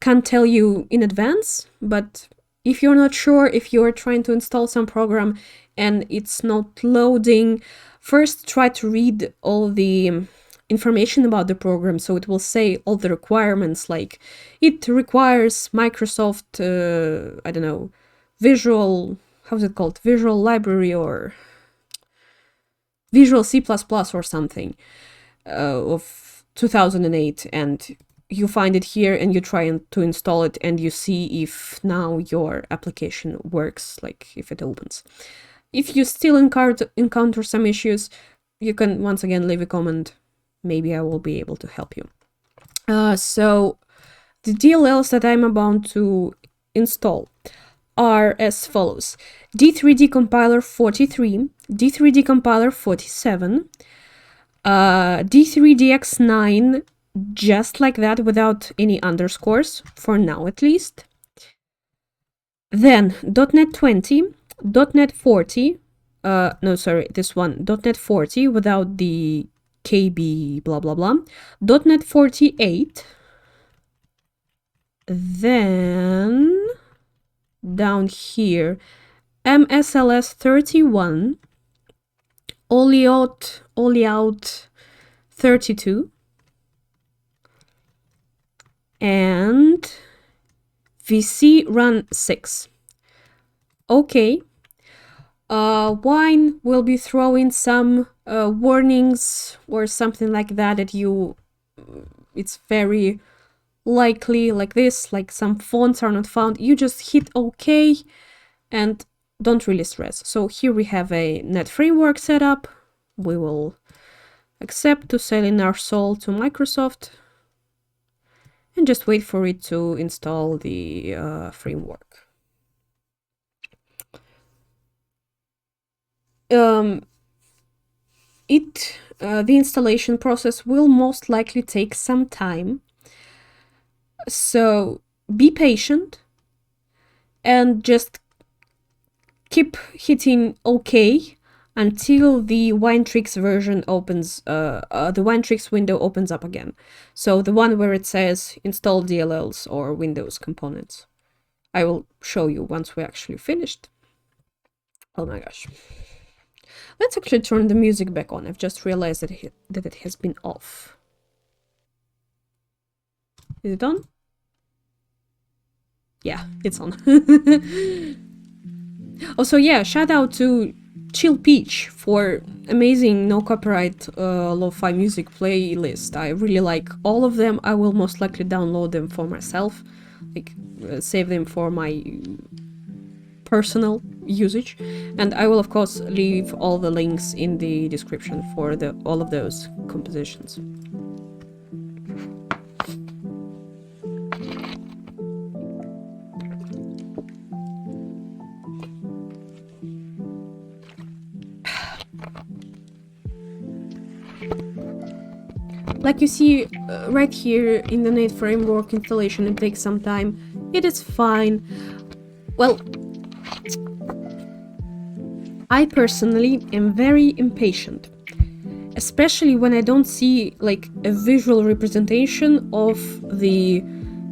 can't tell you in advance, but if you're not sure, if you're trying to install some program and it's not loading, first try to read all the information about the program. So it will say all the requirements, like it requires Microsoft, I don't know, Visual, how's it called? Visual Library or Visual C++ or something of 2008, and you find it here and you try to install it, and you see if now your application works, like if it opens. If you still encounter some issues, you can once again leave a comment. Maybe I will be able to help you. So the DLLs that I'm about to install are as follows: D3D compiler 43, D3D compiler 47, D3DX9, just like that, without any underscores, for now at least. Then .NET 20, .NET 40, no, sorry, this one, .NET 40 without the KB blah blah blah, .NET 48, then down here, MSLS 31, Oleout 32, and VC run 6. Okay. Wine will be throwing some warnings or something like that at you. It's very likely like this, like some fonts are not found. You just hit OK and don't really stress. So here we have a net framework setup. We will accept to sell in our soul to Microsoft and just wait for it to install the framework. The installation process will most likely take some time. So be patient and just keep hitting OK until the Winetricks version opens, the Winetricks window opens up again. So the one where it says install DLLs or Windows components. I will show you once we're actually finished. Oh my gosh. Let's actually turn the music back on. I've just realized that it has been off. Is it on? Yeah, it's on. Also, yeah, shout out to Chillpeach for amazing no copyright lo-fi music playlist. I really like all of them. I will most likely download them for myself, like save them for my personal usage, and I will of course leave all the links in the description for all of those compositions. Like you see right here in the Nate framework installation, it takes some time. It is fine. Well, I personally am very impatient, especially when I don't see like a visual representation of the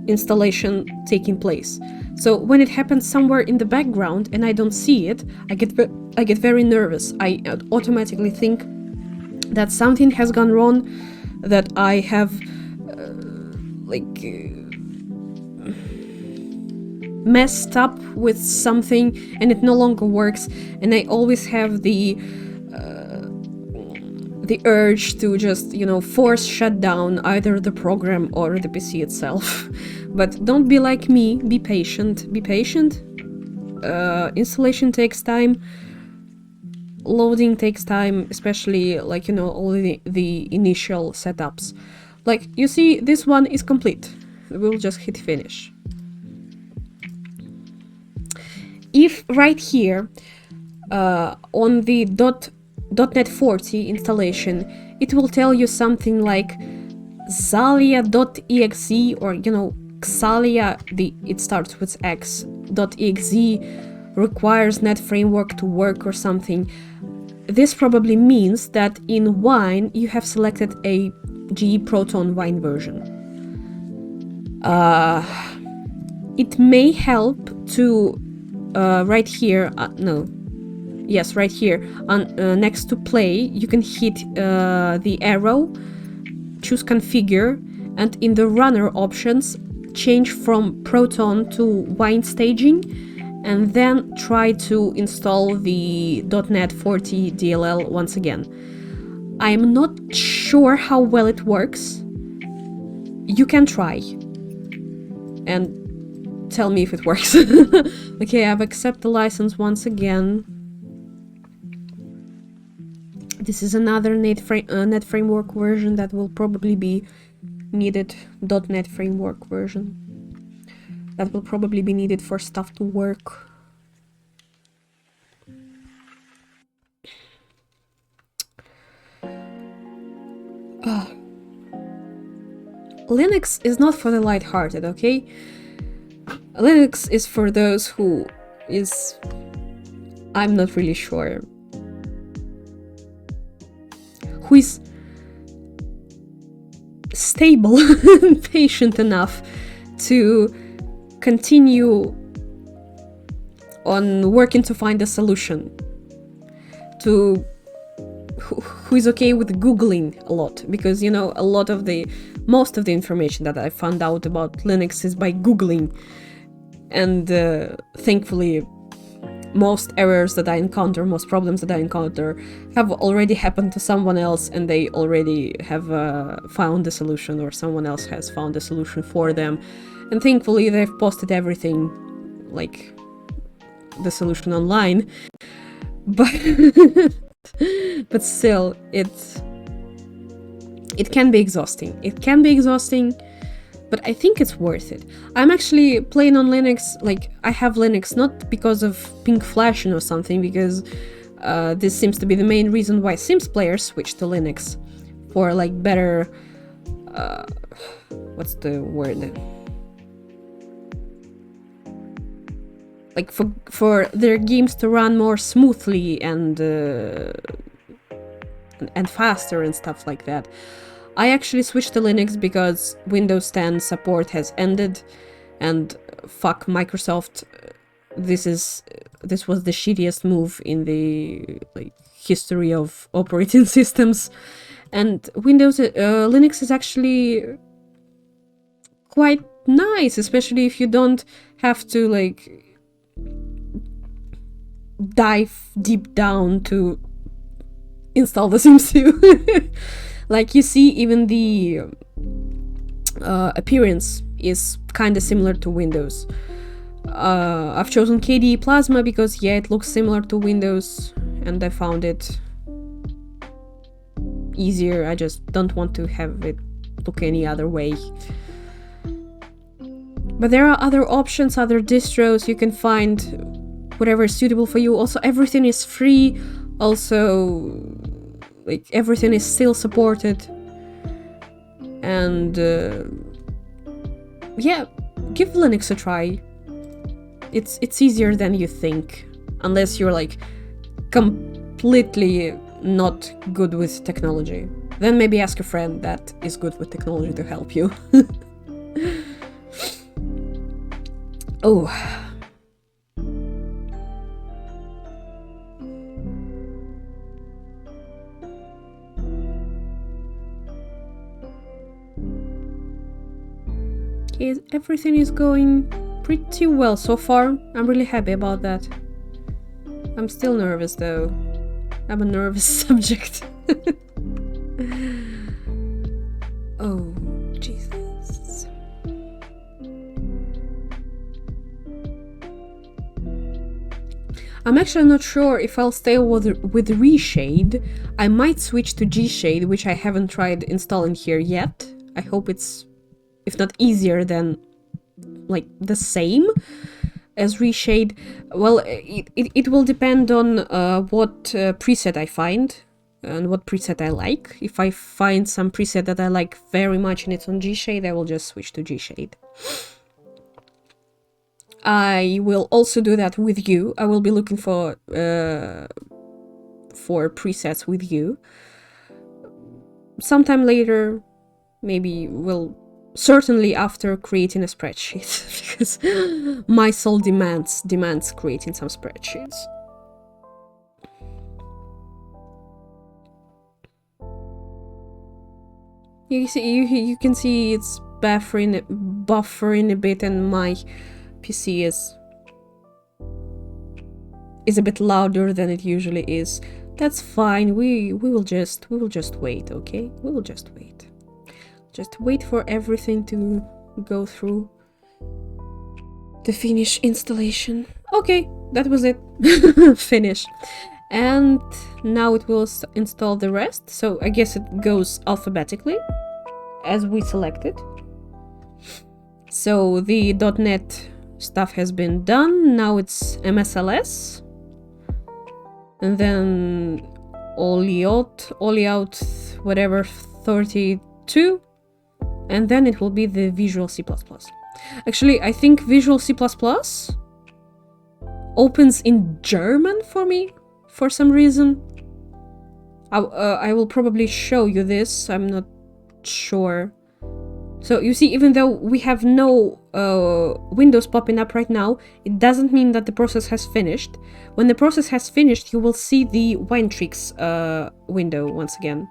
installation taking place. So when it happens somewhere in the background and I don't see it, I get very nervous. I automatically think that something has gone wrong, that I have messed up with something and it no longer works, and I always have the urge to just, you know, force shut down either the program or the PC itself. But don't be like me, be patient, be patient. Installation takes time, loading takes time, especially like, you know, all the initial setups. Like you see, this one is complete. We'll just hit finish. If right here on the .NET 40 installation, it will tell you something like xalia.exe, or, you know, xalia, it starts with x.exe, requires net framework to work or something. This probably means that in Wine you have selected a GE Proton Wine version. It may help to right here, right here on next to play, you can hit the arrow, choose configure, and in the runner options change from Proton to Wine staging, and then try to install the .NET 40 DLL once again. I'm not sure how well it works. You can try and tell me if it works. Okay, I've accepted the license once again. This is another net framework version that will probably be needed. .NET framework version that will probably be needed for stuff to work. Linux is not for the light-hearted, okay? Linux is for those who is... I'm not really sure. Who is stable and patient enough to continue on working to find a solution. To who is okay with Googling a lot, because, you know, most of the information that I found out about Linux is by Googling, and thankfully most errors that I encounter, most problems that I encounter have already happened to someone else, and they already have found a solution, or someone else has found a solution for them, and thankfully they've posted everything, like the solution, online. But still, it can be exhausting. It can be exhausting, but I think it's worth it. I'm actually playing on Linux, like, I have Linux not because of pink flashing or something, because this seems to be the main reason why Sims players switch to Linux, for like better, what's the word? Like for their games to run more smoothly and faster and stuff like that. I actually switched to Linux because Windows 10 support has ended, and fuck Microsoft. This was the shittiest move in the history of operating systems, and Linux is actually quite nice, especially if you don't have to dive deep down to install the Sims 2. Like, you see, even the appearance is kind of similar to Windows. I've chosen KDE Plasma because, yeah, it looks similar to Windows, and I found it easier. I just don't want to have it look any other way. But there are other options, other distros. You can find whatever is suitable for you. Also, everything is free. Also, everything is still supported. And yeah, give Linux a try. It's easier than you think, unless you're like completely not good with technology. Then maybe ask a friend that is good with technology to help you. Oh. Okay, everything is going pretty well so far. I'm really happy about that. I'm still nervous though. I'm a nervous subject. Oh, Jesus. I'm actually not sure if I'll stay with reshade. I might switch to gshade, which I haven't tried installing here yet. I hope it's, if not easier, then like the same as reshade. Well, it will depend on what preset I find and what preset I like. If I find some preset that I like very much and it's on gshade, I will just switch to gshade. I will also do that with you. I will be looking for presets with you. Sometime later, maybe certainly after creating a spreadsheet, because my soul demands creating some spreadsheets. You can see it's buffering a bit, and my PC is a bit louder than it usually is. That's fine. We will just wait, okay? We will just wait. Just wait for everything to go through the finish installation. Okay, that was it. Finish. And now it will install the rest. So I guess it goes alphabetically as we selected. So the .NET stuff has been done. Now it's MSLS. And then Oliout, whatever, 32. And then it will be the Visual C++. Actually, I think Visual C++ opens in German for me, for some reason. I will probably show you this, I'm not sure. So you see, even though we have no windows popping up right now, it doesn't mean that the process has finished. When the process has finished, you will see the Winetricks window once again.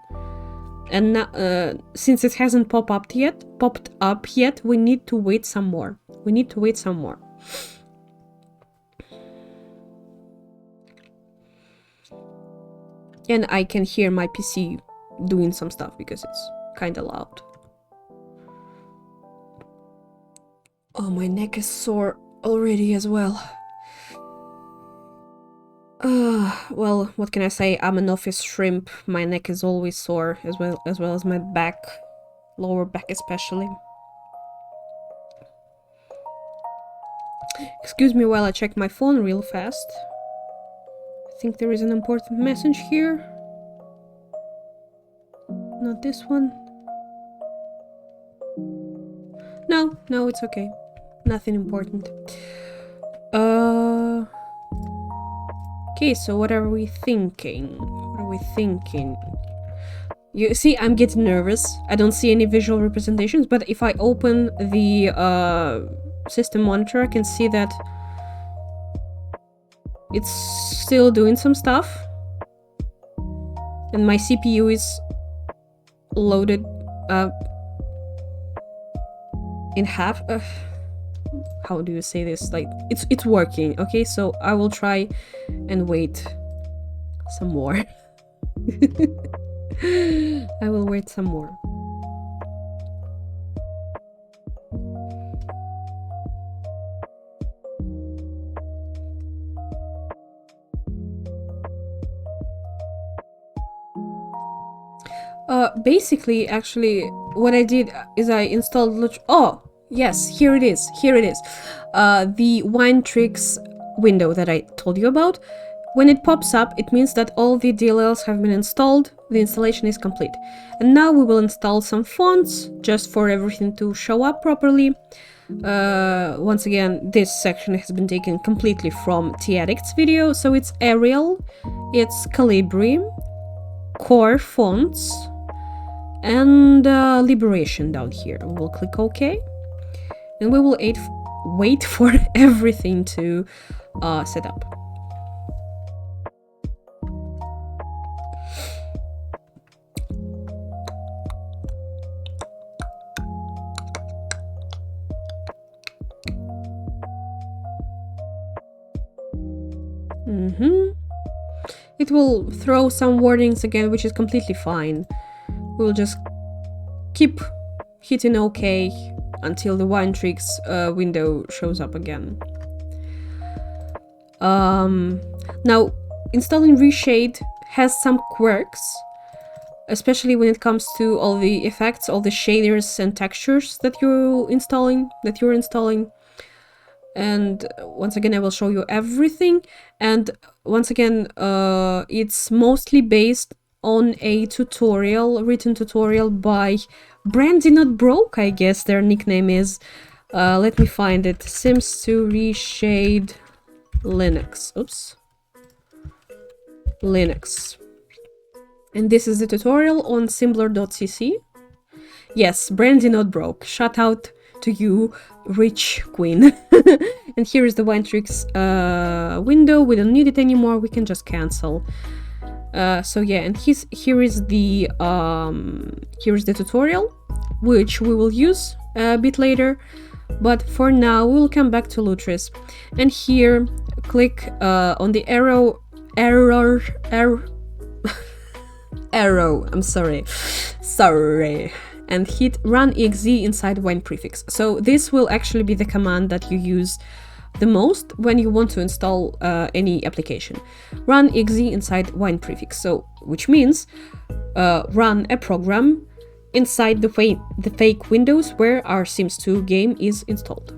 And now, since it hasn't popped up yet, we need to wait some more. And I can hear my PC doing some stuff because it's kind of loud. Oh, my neck is sore already as well. Well, what can I say? I'm an office shrimp. My neck is always sore, as well as my back, lower back especially. Excuse me while I check my phone real fast. I think there is an important message here. Not this one. No, it's okay. Nothing important. Okay, so what are we thinking? You see, I'm getting nervous. I don't see any visual representations, but if I open the system monitor, I can see that it's still doing some stuff. And my CPU is loaded in half. How do you say this? Like, it's working, okay? So I will try and wait some more. I will wait some more. Basically, actually, what I did is I installed lauch. Oh, yes, here it is. The Winetricks window that I told you about. When it pops up, it means that all the DLLs have been installed, the installation is complete. And now we will install some fonts, just for everything to show up properly. Once again, this section has been taken completely from Taiyak's video, so it's Arial, it's Calibri, Core Fonts, and Liberation down here. We'll click OK, and we will wait for everything to set up. It will throw some warnings again, which is completely fine. We'll just keep hitting OK until the wine tricks window shows up again. Now, installing Reshade has some quirks, especially when it comes to all the effects, all the shaders and textures that you're installing. And once again, I will show you everything. And once again, it's mostly based on a tutorial, written tutorial by Brandy Not Broke, I guess their nickname is. Let me find it. Sims to Reshade Linux. Oops. Linux. And this is the tutorial on Simblr.cc. Yes, Brandy Not Broke. Shout out to you, rich queen. And here is the wine tricks window. We don't need it anymore, we can just cancel. So yeah, and here is the tutorial, which we will use a bit later, but for now we'll come back to Lutris. And here click on the arrow, I'm sorry, and hit run.exe inside wine prefix. So this will actually be the command that you use the most when you want to install any application. Run.exe inside wine prefix. So which means run a program inside the fake windows where our Sims 2 game is installed.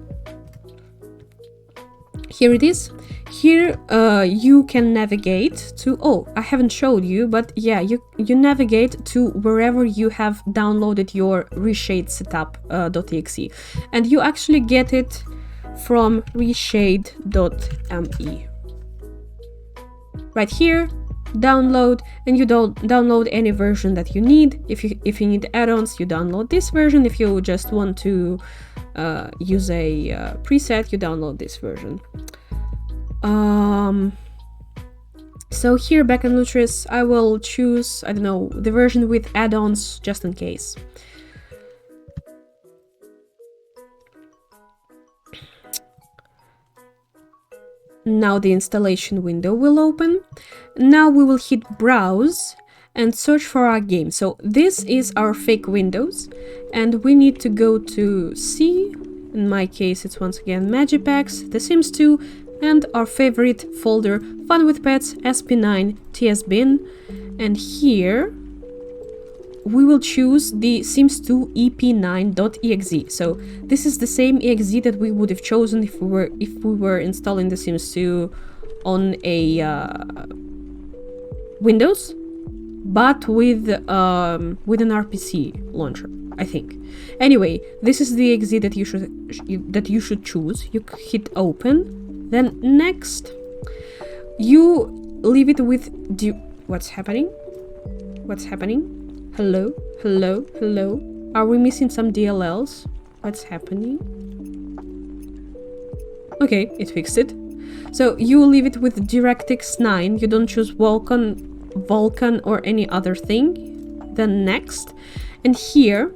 Here it is. Here you can navigate to, oh, I haven't showed you, but yeah, you navigate to wherever you have downloaded your reshade setup.exe, and you actually get it from reshade.me. Right here, download, and you don't download any version that you need. If you need add-ons, you download this version. If you just want to use a preset, you download this version. So here back in Lutris, I will choose, I don't know, the version with add-ons just in case. Now the installation window will open. Now we will hit browse and search for our game. So this is our fake windows, and we need to go to C. In my case, it's once again Magipacks, The Sims 2, and our favorite folder, Fun with Pets, SP9, TSBin. And here we will choose the Sims 2 EP.1.exe. So this is the same exe that we would have chosen if we were installing the Sims 2 on a Windows, but with an RPC launcher, I think. Anyway, this is the exe that you should choose. You hit open. Then next, you leave it with what's happening? What's happening? Hello? Hello? Hello? Are we missing some DLLs? What's happening? Okay, it fixed it. So you leave it with DirectX 9. You don't choose Vulkan or any other thing. Then next. And here,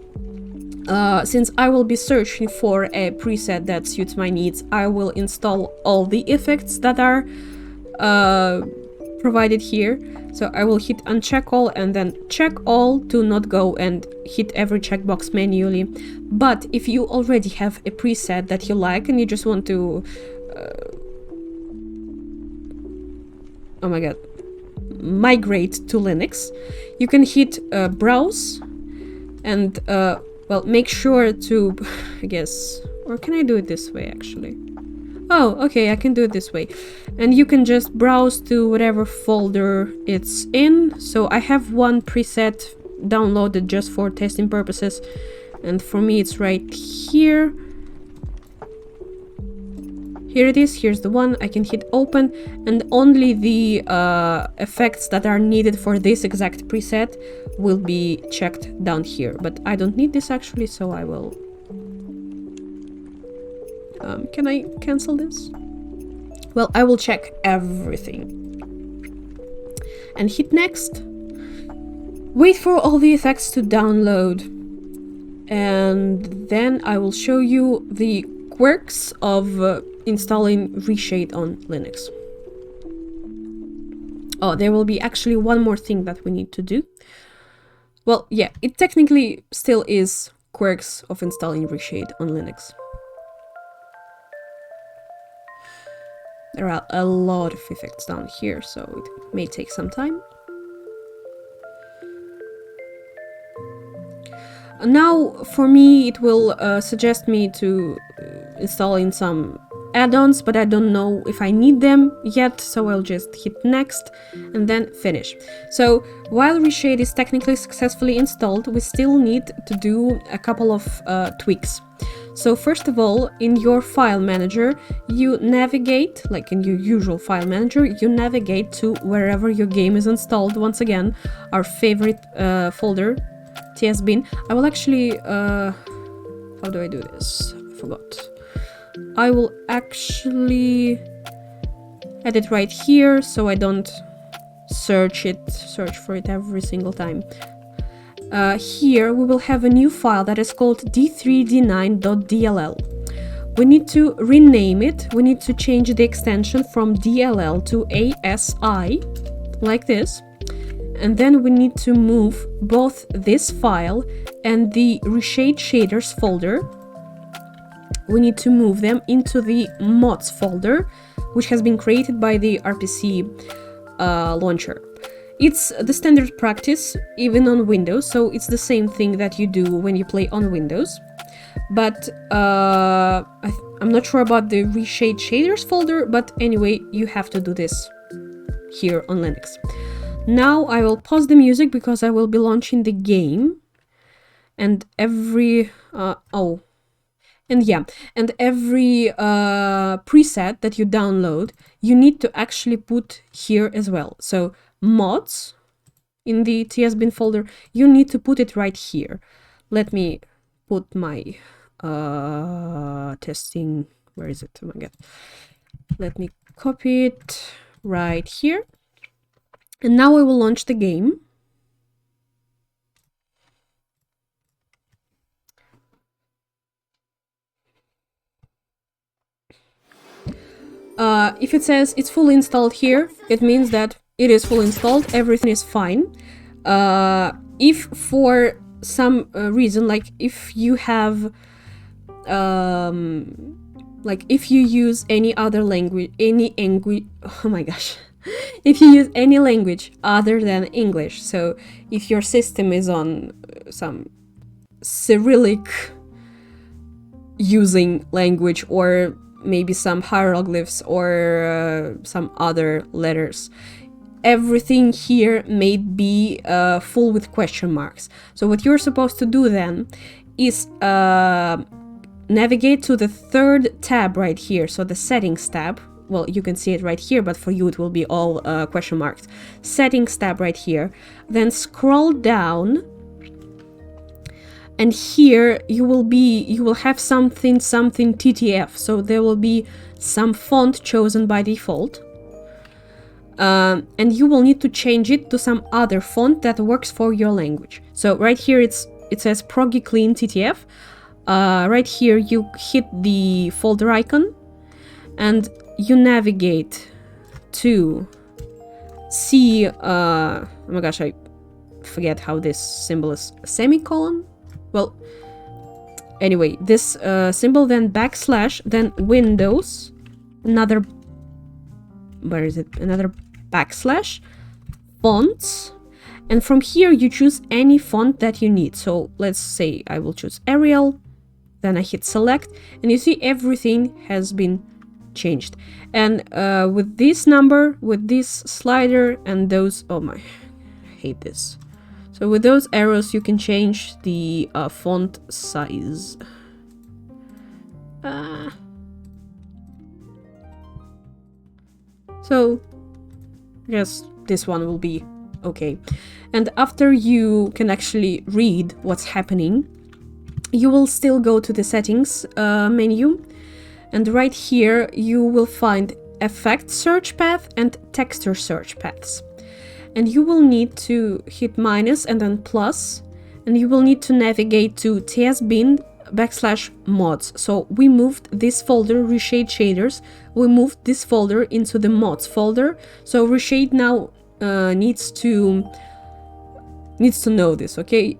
since I will be searching for a preset that suits my needs, I will install all the effects that are provided here. So I will hit uncheck all and then check all to not go and hit every checkbox manually. But if you already have a preset that you like and you just want to oh my god, migrate to Linux, you can hit browse and well, make sure to, I guess, or can I do it this way actually? Oh, okay, I can do it this way. And you can just browse to whatever folder it's in. So I have one preset downloaded just for testing purposes. And for me, it's right here. Here it is, here's the one. I can hit open, and only the effects that are needed for this exact preset will be checked down here. But I don't need this actually, so I will... can I cancel this? Well, I will check everything. And hit next. Wait for all the effects to download. And then I will show you the quirks of installing reshade on Linux. Oh, there will be actually one more thing that we need to do. Well, yeah, it technically still is quirks of installing reshade on Linux. There are a lot of effects down here, so it may take some time. Now, for me, it will suggest me to install in some add-ons, but I don't know if I need them yet, so I'll just hit next and then finish. So while reshade is technically successfully installed, we still need to do a couple of tweaks. So first of all, in your file manager, you navigate, like in your usual file manager, you navigate to wherever your game is installed. Once again, our favorite folder, tsbin. I will actually, how do I do this? I forgot. I will actually add it right here, so I don't search for it every single time. Here we will have a new file that is called d3d9.dll. We need to rename it. We need to change the extension from DLL to ASI, like this. And then we need to move both this file and the reshade shaders folder. We need to move them into the mods folder, which has been created by the RPC launcher. It's the standard practice, even on Windows, so it's the same thing that you do when you play on Windows. But I'm not sure about the reshade shaders folder, but anyway, you have to do this here on Linux. Now I will pause the music because I will be launching the game, and every every preset that you download, you need to actually put here as well. So mods in the tsbin folder, you need to put it right here. Let me put my testing, where is it? Oh my god. Let me copy it right here. And now I will launch the game. If it says it's fully installed here, it means that it is fully installed, everything is fine. If for some reason, like if you have, like if you use any other language, oh my gosh. If you use any language other than English, so if your system is on some Cyrillic using language, or maybe some hieroglyphs or some other letters, everything here may be full with question marks. So what you're supposed to do then is navigate to the third tab right here, so the settings tab. Well, you can see it right here, but for you it will be all question marks. Settings tab right here. Then scroll down, and here you will have something TTF. So there will be some font chosen by default, and you will need to change it to some other font that works for your language. So right here it says Proggy Clean TTF. Right here you hit the folder icon, and you navigate to see, oh my gosh, I forget how this symbol is, semicolon? Well, anyway, this symbol, then backslash, then Windows, another, where is it? Another backslash, fonts, and from here you choose any font that you need. So let's say I will choose Arial, then I hit select, and you see everything has been changed. And with this number, with this slider and those, oh my, I hate this. So with those arrows you can change the font size. So I guess this one will be okay. And after you can actually read what's happening, you will still go to the settings menu, and right here you will find effect search path and texture search paths. And you will need to hit minus and then plus, and you will need to navigate to tsbin/mods. So we moved this folder, reshade shaders, we moved this folder into the mods folder. So reshade now needs to know this, okay?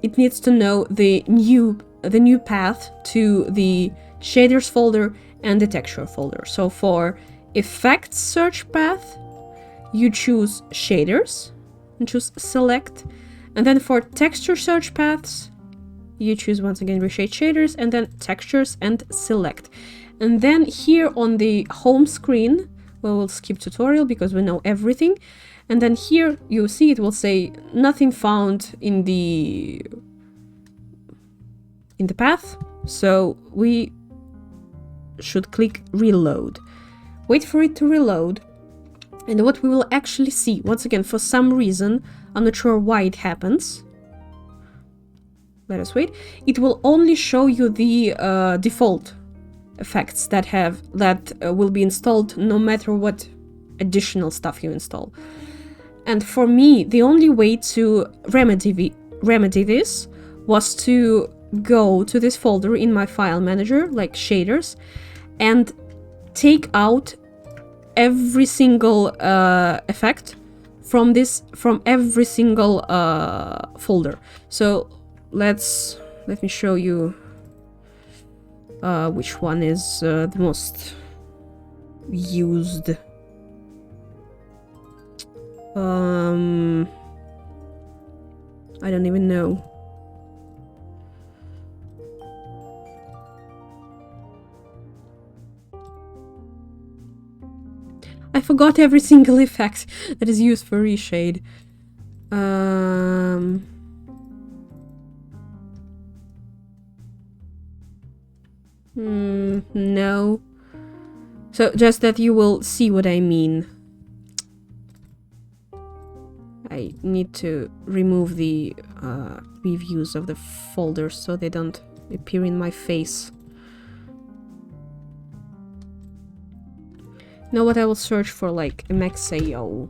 It needs to know the new path to the shaders folder and the texture folder. So for effects search path, you choose shaders and choose select, and then for texture search paths you choose once again reshade shaders and then textures and select. And then here on the home screen, well, we'll skip tutorial because we know everything, and then here you see it will say nothing found in the path, so we should click reload, wait for it to reload. And what we will actually see, once again, for some reason, I'm not sure why it happens. Let us wait. It will only show you the default effects that will be installed no matter what additional stuff you install. And for me, the only way to remedy this was to go to this folder in my file manager, like shaders, and take out every single effect from every single folder. So let me show you which one is the most used. I don't even know. I forgot every single effect that is used for reshade. No. So just that you will see what I mean. I need to remove the previews of the folders so they don't appear in my face. You know what, I will search for like MXAO.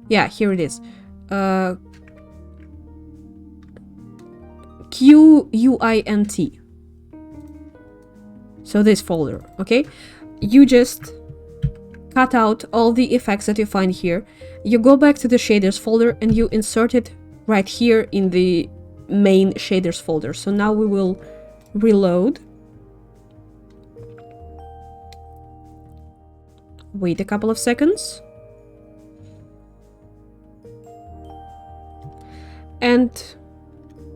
Yeah, here it is. QUINT. So this folder, okay? You just cut out all the effects that you find here. You go back to the shaders folder and you insert it right here in the main shaders folder. So now we will reload. Wait a couple of seconds. And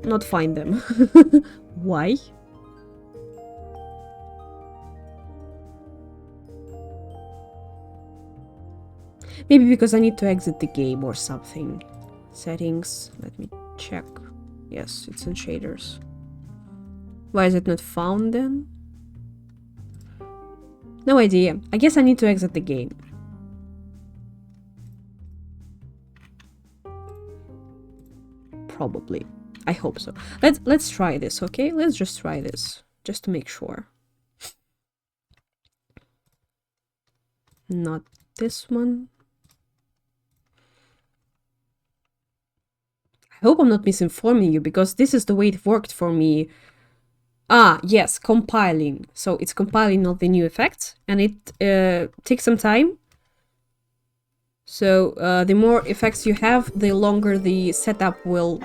not find them. Why? Maybe because I need to exit the game or something. Settings, let me check. Yes, it's in shaders. Why is it not found then? No idea. I guess I need to exit the game. Probably. I hope so. Let's try this, okay? Let's just try this, just to make sure. Not this one. I hope I'm not misinforming you, because this is the way it worked for me. Ah, yes, compiling. So it's compiling all the new effects, and it takes some time. So the more effects you have, the longer the setup will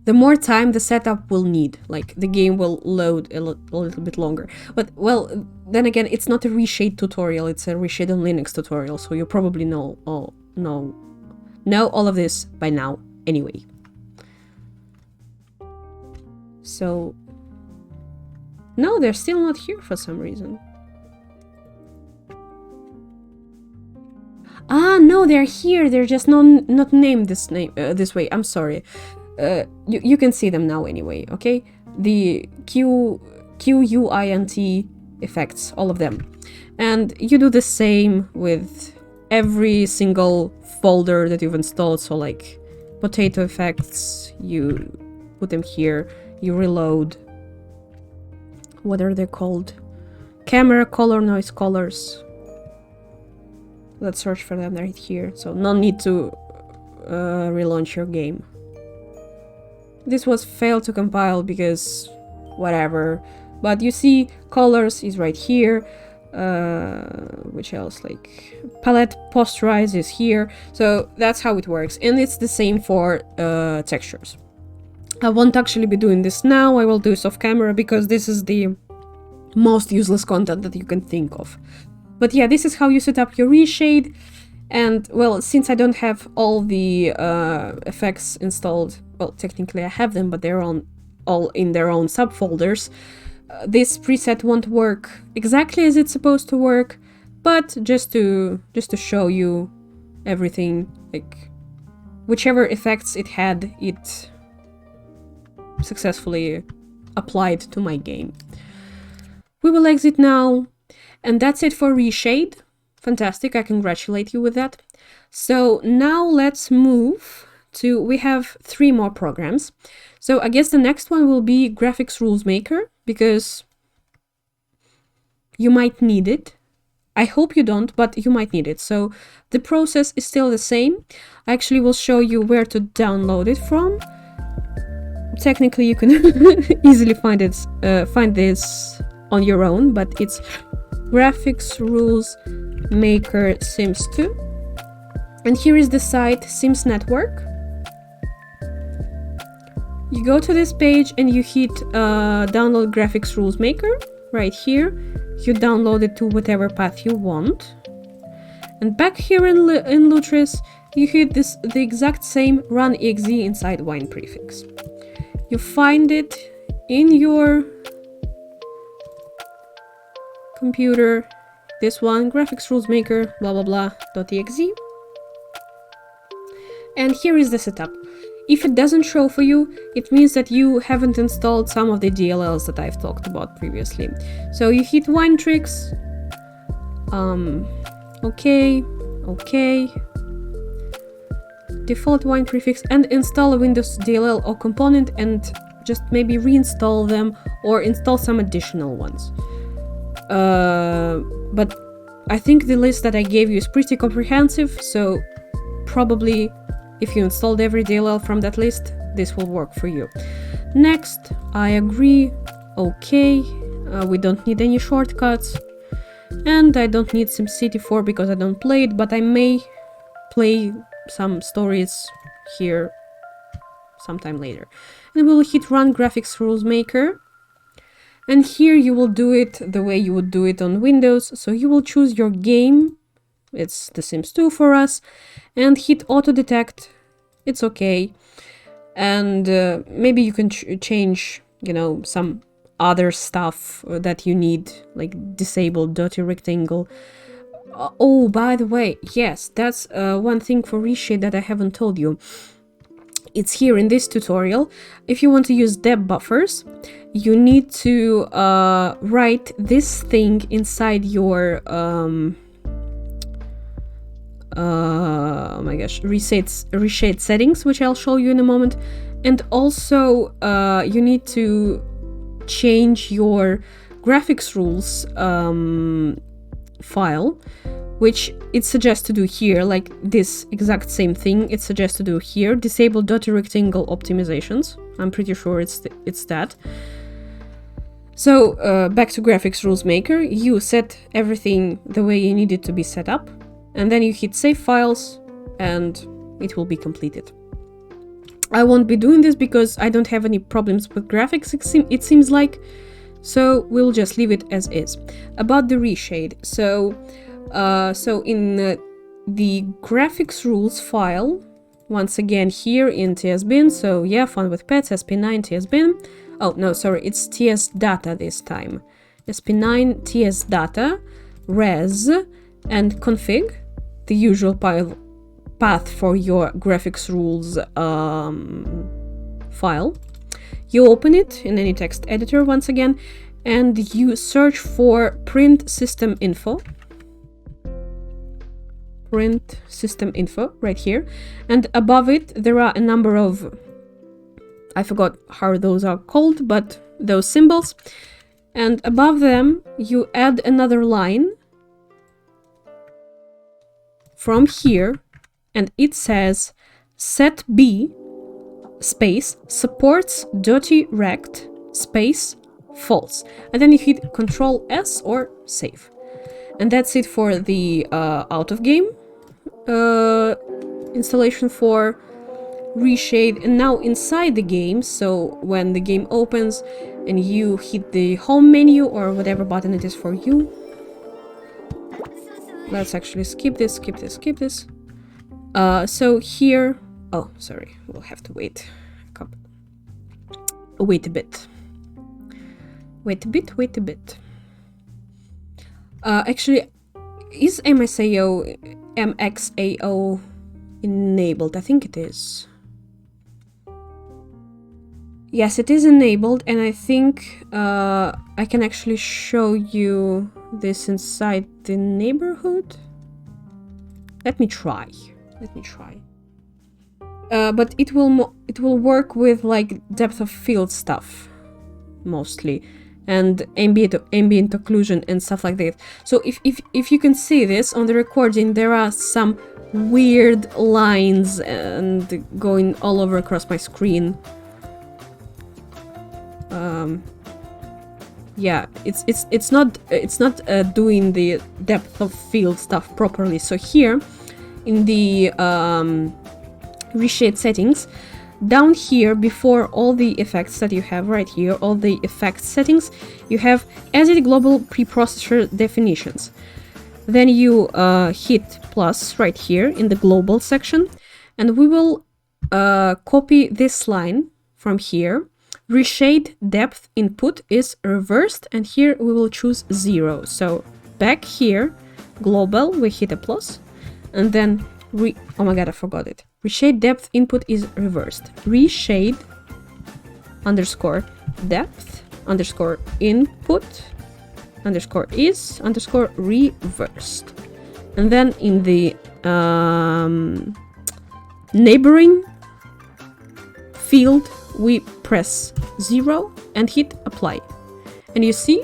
the more time the setup will need. Like, the game will load a little bit longer. But, well, then again, it's not a reshade tutorial, it's a reshade on Linux tutorial, so you probably know all of this by now anyway. So no, they're still not here for some reason. Ah, no, they're here. They're just not named this way. I'm sorry. You can see them now anyway, okay? The QUINT effects, all of them. And you do the same with every single folder that you've installed. So like potato effects, you put them here, you reload. What are they called? Camera color, noise colors. Let's search for them right here. So no need to relaunch your game. This was failed to compile because whatever. But you see colors is right here. Which else? Like palette posterize is here. So that's how it works. And it's the same for textures. I won't actually be doing this now. I will do this off camera because this is the most useless content that you can think of. But yeah, this is how you set up your reshade. And well, since I don't have all the effects installed, well, technically I have them, but they're all in their own subfolders. This preset won't work exactly as it's supposed to work, but just to show you everything, like whichever effects it had, it successfully applied to my game. We will exit now. And that's it for reshade. Fantastic, I congratulate you with that. So now let's move to, we have 3 more programs. So I guess the next one will be Graphics Rules Maker, because you might need it. I hope you don't, but you might need it. So the process is still the same. I actually will show you where to download it from. Technically you can easily find this on your own, but it's Graphics Rules Maker Sims 2. And here is the site Sims Network. You go to this page and you hit download Graphics Rules Maker right here. You download it to whatever path you want. And back here in Lutris, you hit the exact same run exe inside wine prefix. You find it in your computer, this one, Graphics Rules Maker, blah blah blah.exe. And here is the setup. If it doesn't show for you, it means that you haven't installed some of the DLLs that I've talked about previously. So you hit wine tricks, okay, default wine prefix, and install a Windows DLL or component and just maybe reinstall them or install some additional ones. But I think the list that I gave you is pretty comprehensive, so probably if you installed every DLL from that list, this will work for you. Next, I agree, okay, we don't need any shortcuts, and I don't need SimCity 4 because I don't play it, but I may play some stories here sometime later. And we'll hit Run Graphics Rules Maker. And here you will do it the way you would do it on Windows. So you will choose your game. It's The Sims 2 for us. And hit Auto Detect. It's okay. And maybe you can change, you know, some other stuff that you need, like disable dirty rectangle. Oh, by the way, yes, that's one thing for reshade that I haven't told you. It's here in this tutorial. If you want to use depth buffers, you need to write this thing inside your oh my gosh, reshade settings, which I'll show you in a moment. And also you need to change your graphics rules file, which it suggests to do here, like this exact same thing it suggests to do here. Disable dirty rectangle optimizations. I'm pretty sure it's that. So back to Graphics Rules Maker, you set everything the way you need it to be set up, and then you hit Save Files, and it will be completed. I won't be doing this because I don't have any problems with graphics, it seems like, so we'll just leave it as is. About the reshade, so in the graphics rules file, once again here in tsbin, so yeah, Fun with Pets, SP9 tsbin, Oh, no, sorry, it's TS data this time. SP9 TS data, res, and config, the usual path for your graphics rules file. You open it in any text editor once again, and you search for print system info. Print system info right here, and above it there are a number of, I forgot how those are called, but those symbols, and above them you add another line from here, and it says set B space supports dirty rect space false, and then you hit Ctrl S or save. And that's it for the out of game installation for reshade. And now inside the game, so when the game opens and you hit the home menu or whatever button it is for you, let's actually skip this. So here, oh sorry, we'll have to wait a bit. Actually, is MXAO enabled? I think it is. Yes, it is enabled, and I think I can actually show you this inside the neighborhood. Let me try. But it will work with like depth of field stuff mostly, and ambient occlusion and stuff like that. So if you can see this on the recording, there are some weird lines and going all over across my screen. Yeah, it's not doing the depth of field stuff properly. So here in the reshade settings, down here before all the effects that you have right here, all the effects settings, you have edit global preprocessor definitions. Then you hit plus right here in the global section, and we will copy this line from here. Reshade depth input is reversed, and here we will choose 0. So back here, global, we hit a plus, and then oh my god, I forgot it. Reshade depth input is reversed. Reshade underscore depth underscore input underscore is underscore reversed. And then in the neighboring field, we press 0 and hit apply. And you see,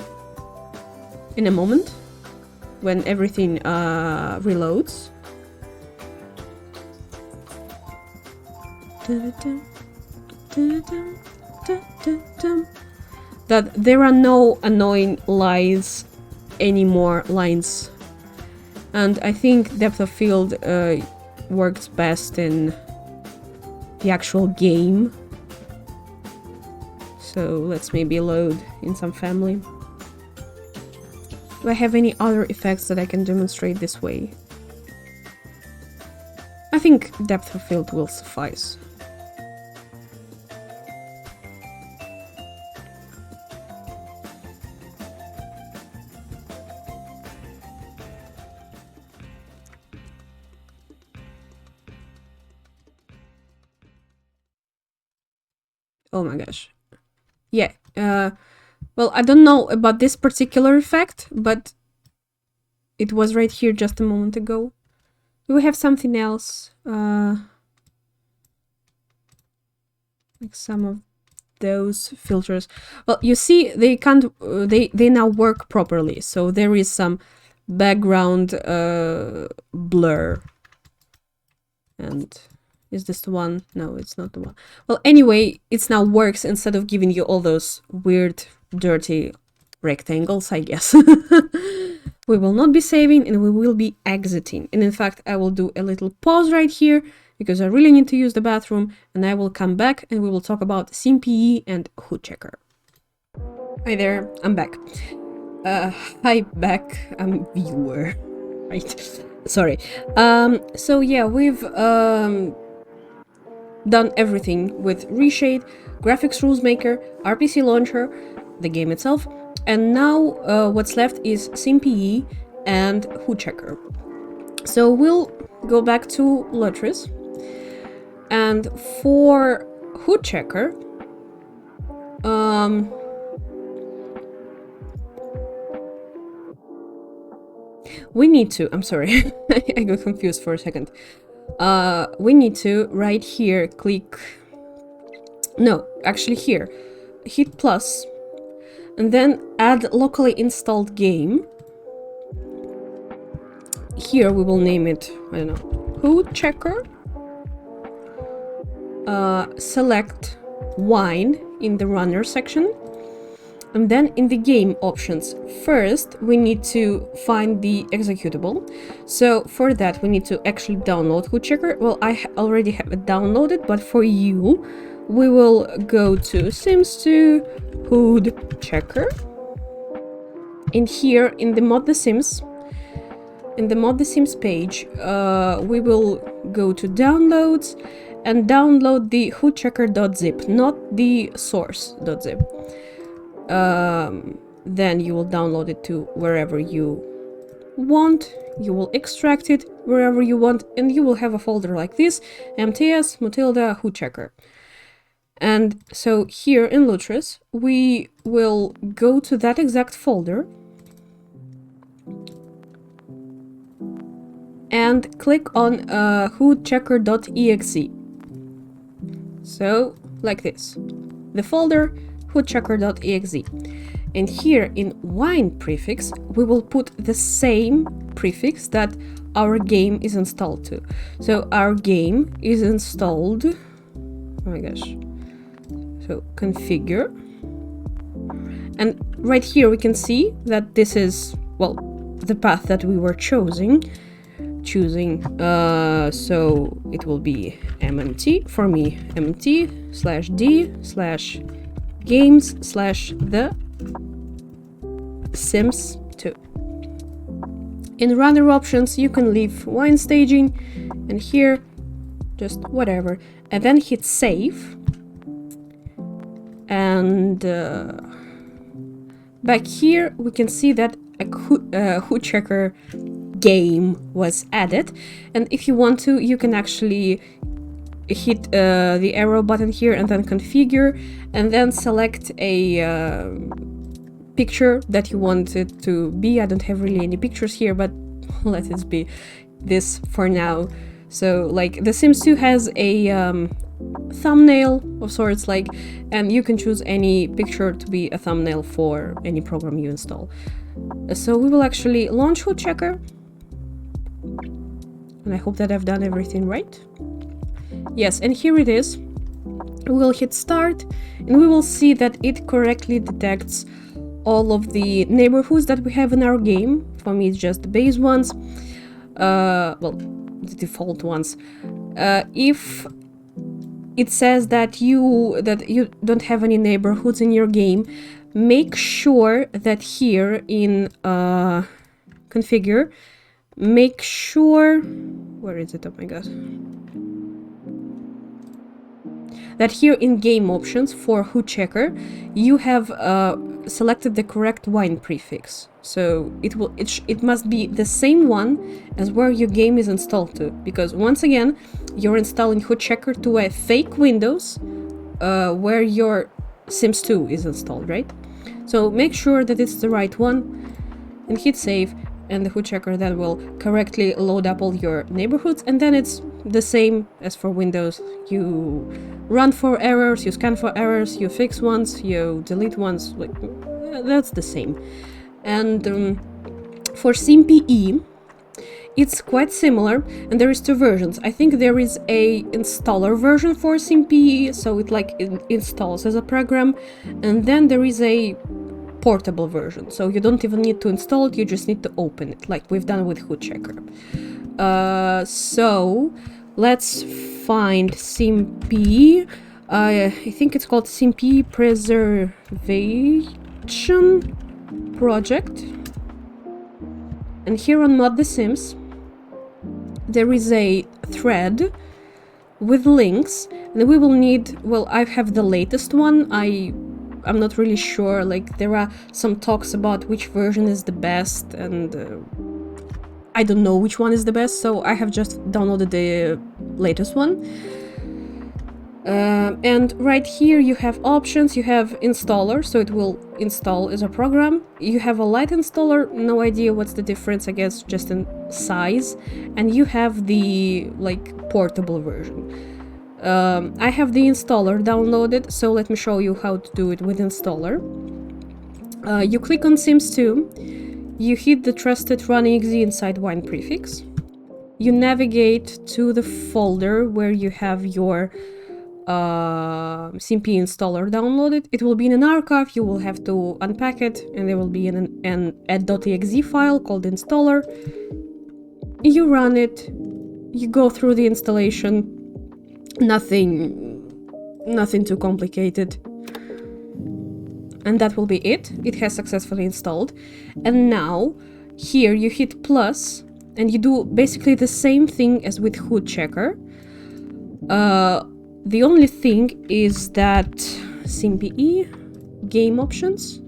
in a moment, when everything reloads, that there are no annoying lines anymore. And I think depth of field works best in the actual game. So let's maybe load in some family. Do I have any other effects that I can demonstrate this way? I think depth of field will suffice. Oh my gosh. Yeah, well, I don't know about this particular effect, but it was right here just a moment ago. Do we have something else? Like some of those filters. Well, you see, they can't, they now work properly. So there is some background blur. And is this the one? No, it's not the one. Well, anyway, it now works instead of giving you all those weird, dirty rectangles, I guess. We will not be saving and we will be exiting. And in fact, I will do a little pause right here because I really need to use the bathroom, and I will come back and we will talk about simpe and hoodchecker. Hi there, I'm back. Hi back, I'm viewer. Right. Sorry. So yeah, we've done everything with Reshade, Graphics Rules Maker, RPC Launcher, the game itself, and now what's left is simpe and hoodchecker. So we'll go back to lutris, and for hoodchecker, we need to, I'm sorry, I got confused for a second. We need to, right here, click, no, actually here, hit plus, and then add locally installed game. Here we will name it, I don't know, hoodchecker. Select wine in the runner section. And then in the game options, first we need to find the executable. So for that we need to actually download hoodchecker. Well, I already have it downloaded, but for you, we will go to Sims 2 hoodchecker. And here in the Mod The Sims, in the Mod The Sims page, we will go to downloads and download the hoodchecker.zip, not the source.zip. Then you will download it to wherever you want, you will extract it wherever you want, and you will have a folder like this, mts Matilda hoodchecker. And so here in lutris, we will go to that exact folder and click on hoodchecker.exe. So, like this. The folder, hoodchecker.exe. And here in wine prefix, we will put the same prefix that our game is installed to. So our game is installed, oh my gosh, so configure. And right here we can see that this is, well, the path that we were choosing. So it will be mmt, for me, mmt/d/games/the Sims 2. In runner options, you can leave wine staging, and here, just whatever, and then hit save. And back here, we can see that a hoodchecker game was added, and if you want to, you can actually hit the arrow button here and then configure, and then select a picture that you want it to be. I don't have really any pictures here, but let it be this for now. So like the Sims 2 has a thumbnail of sorts, like, and you can choose any picture to be a thumbnail for any program you install. So we will actually launch hoodchecker, and I hope that I've done everything right. Yes, and here it is. We will hit start, and we will see that it correctly detects all of the neighborhoods that we have in our game. For me, it's just the base ones, well, the default ones. If it says that you don't have any neighborhoods in your game, make sure that here in configure, make sure, where is it? Oh my god. That here in game options for hoodchecker, you have selected the correct wine prefix. So it must be the same one as where your game is installed to, because once again, you're installing hoodchecker to a fake Windows where your Sims 2 is installed, right? So make sure that it's the right one and hit save, and the hoodchecker then will correctly load up all your neighborhoods, and then it's the same as for Windows. You run for errors, you scan for errors, you fix ones, you delete ones, like that's the same. And for simpe, it's quite similar, and there is two versions. I think there is a installer version for simpe, so it like installs as a program, and then there is a portable version, so you don't even need to install it, you just need to open it, like we've done with hoodchecker. So let's find simpe. I think it's called simpe preservation project, and here on Mod The Sims there is a thread with links, And we will need, well, I have the latest one. I'm not really sure, like there are some talks about which version is the best, and I don't know which one is the best, so I have just downloaded the latest one. And right here you have options, you have installer, so it will install as a program. You have a light installer, no idea what's the difference, I guess just in size. And you have the like portable version. I have the installer downloaded, so let me show you how to do it with installer. You click on Sims 2, you hit the trusted run.exe inside wine prefix. You navigate to the folder where you have your simpe installer downloaded. It will be in an archive, you will have to unpack it, and there will be an add.exe file called installer. You run it, you go through the installation, nothing too complicated. And that will be it. It has successfully installed. And now, here you hit plus, and you do basically the same thing as with hoodchecker. The only thing is that simpe game options.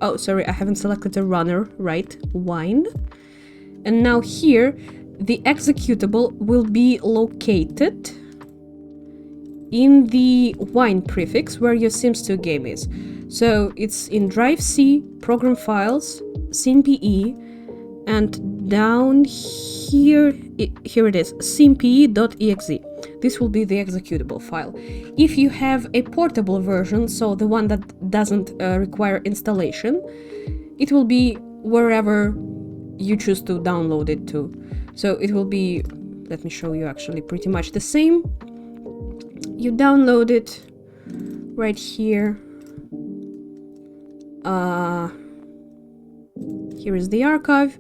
Oh, sorry, I haven't selected a runner, right? Wine. And now here, the executable will be located in the wine prefix where your Sims 2 game is. So it's in drive C, program files, simpe, and down here, here it is, simpe.exe. This will be the executable file. If you have a portable version, so the one that doesn't require installation, it will be wherever you choose to download it to. So it will be, let me show you actually pretty much the same. You download it right here. Here is the archive.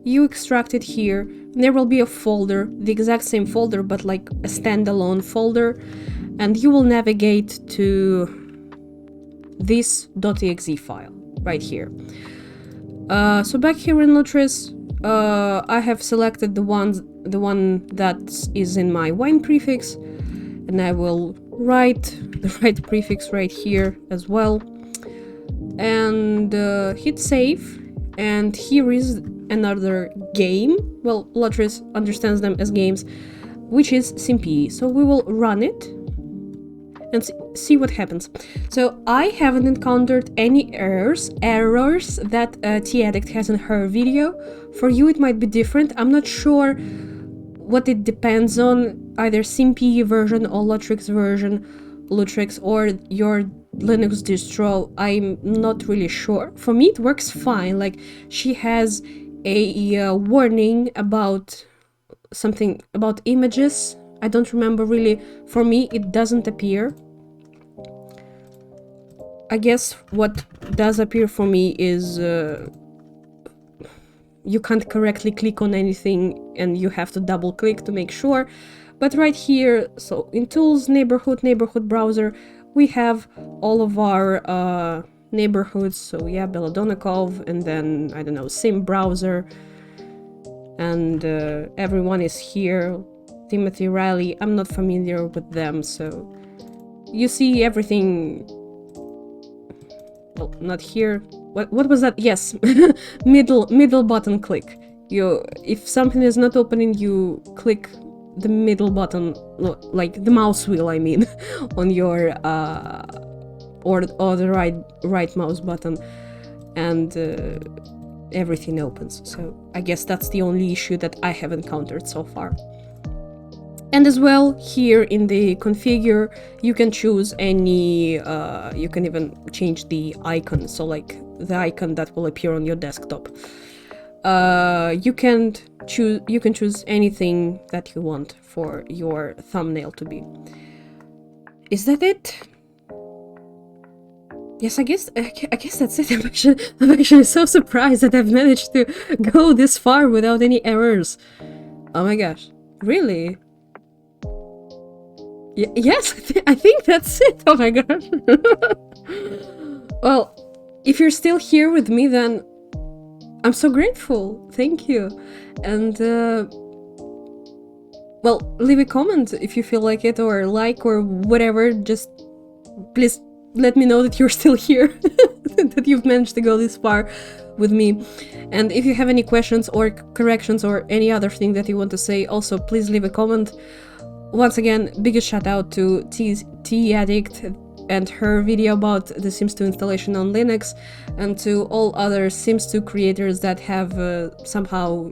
You extract it here. There will be a folder, the exact same folder, but like a standalone folder, and you will navigate to this .exe file right here. So back here in lutris, I have selected the one that is in my wine prefix, and I will write the right prefix right here as well, and hit save. And here is another game. Well, lutris understands them as games, which is simpe. So we will run it and see what happens. So I haven't encountered any errors that Taiyaki has in her video. For you it might be different. I'm not sure what it depends on, either simpe version or lutris or your Linux distro. I'm not really sure. For me it works fine. Like, she has a warning about something about images. I don't remember really. For me it doesn't appear. I guess what does appear for me is you can't correctly click on anything and you have to double click to make sure. But right here, so in tools, neighborhood browser, we have all of our neighborhoods. So yeah, Belodonikov, and then I don't know, sim browser, and everyone is here. Timothy Riley, I'm not familiar with them, so you see everything. Well, not here. What was that? Yes, middle button click. If something is not opening, you click the middle button, like the mouse wheel, I mean, on your or the right mouse button, and everything opens. So I guess that's the only issue that I have encountered so far. And as well, here in the configure, you can choose any, you can even change the icon, so like the icon that will appear on your desktop. You can choose anything that you want for your thumbnail to be. Is that it? Yes, I guess that's it. I'm actually so surprised that I've managed to go this far without any errors. Oh my gosh, really? Yes, I think that's it. Oh my gosh. Well, if you're still here with me, then I'm so grateful. Thank you. And well, leave a comment if you feel like it, or like, or whatever. Just please let me know that you're still here, that you've managed to go this far with me. And if you have any questions or corrections or any other thing that you want to say, also please leave a comment. Once again, biggest shout out to Taiyaki and her video about the Sims 2 installation on Linux, and to all other Sims 2 creators that have somehow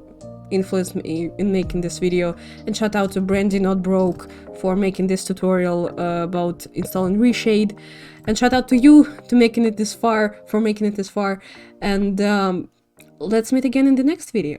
influenced me in making this video. And shout out to Brandy Not Broke for making this tutorial about installing Reshade, and shout out to you for making it this far, and let's meet again in the next video.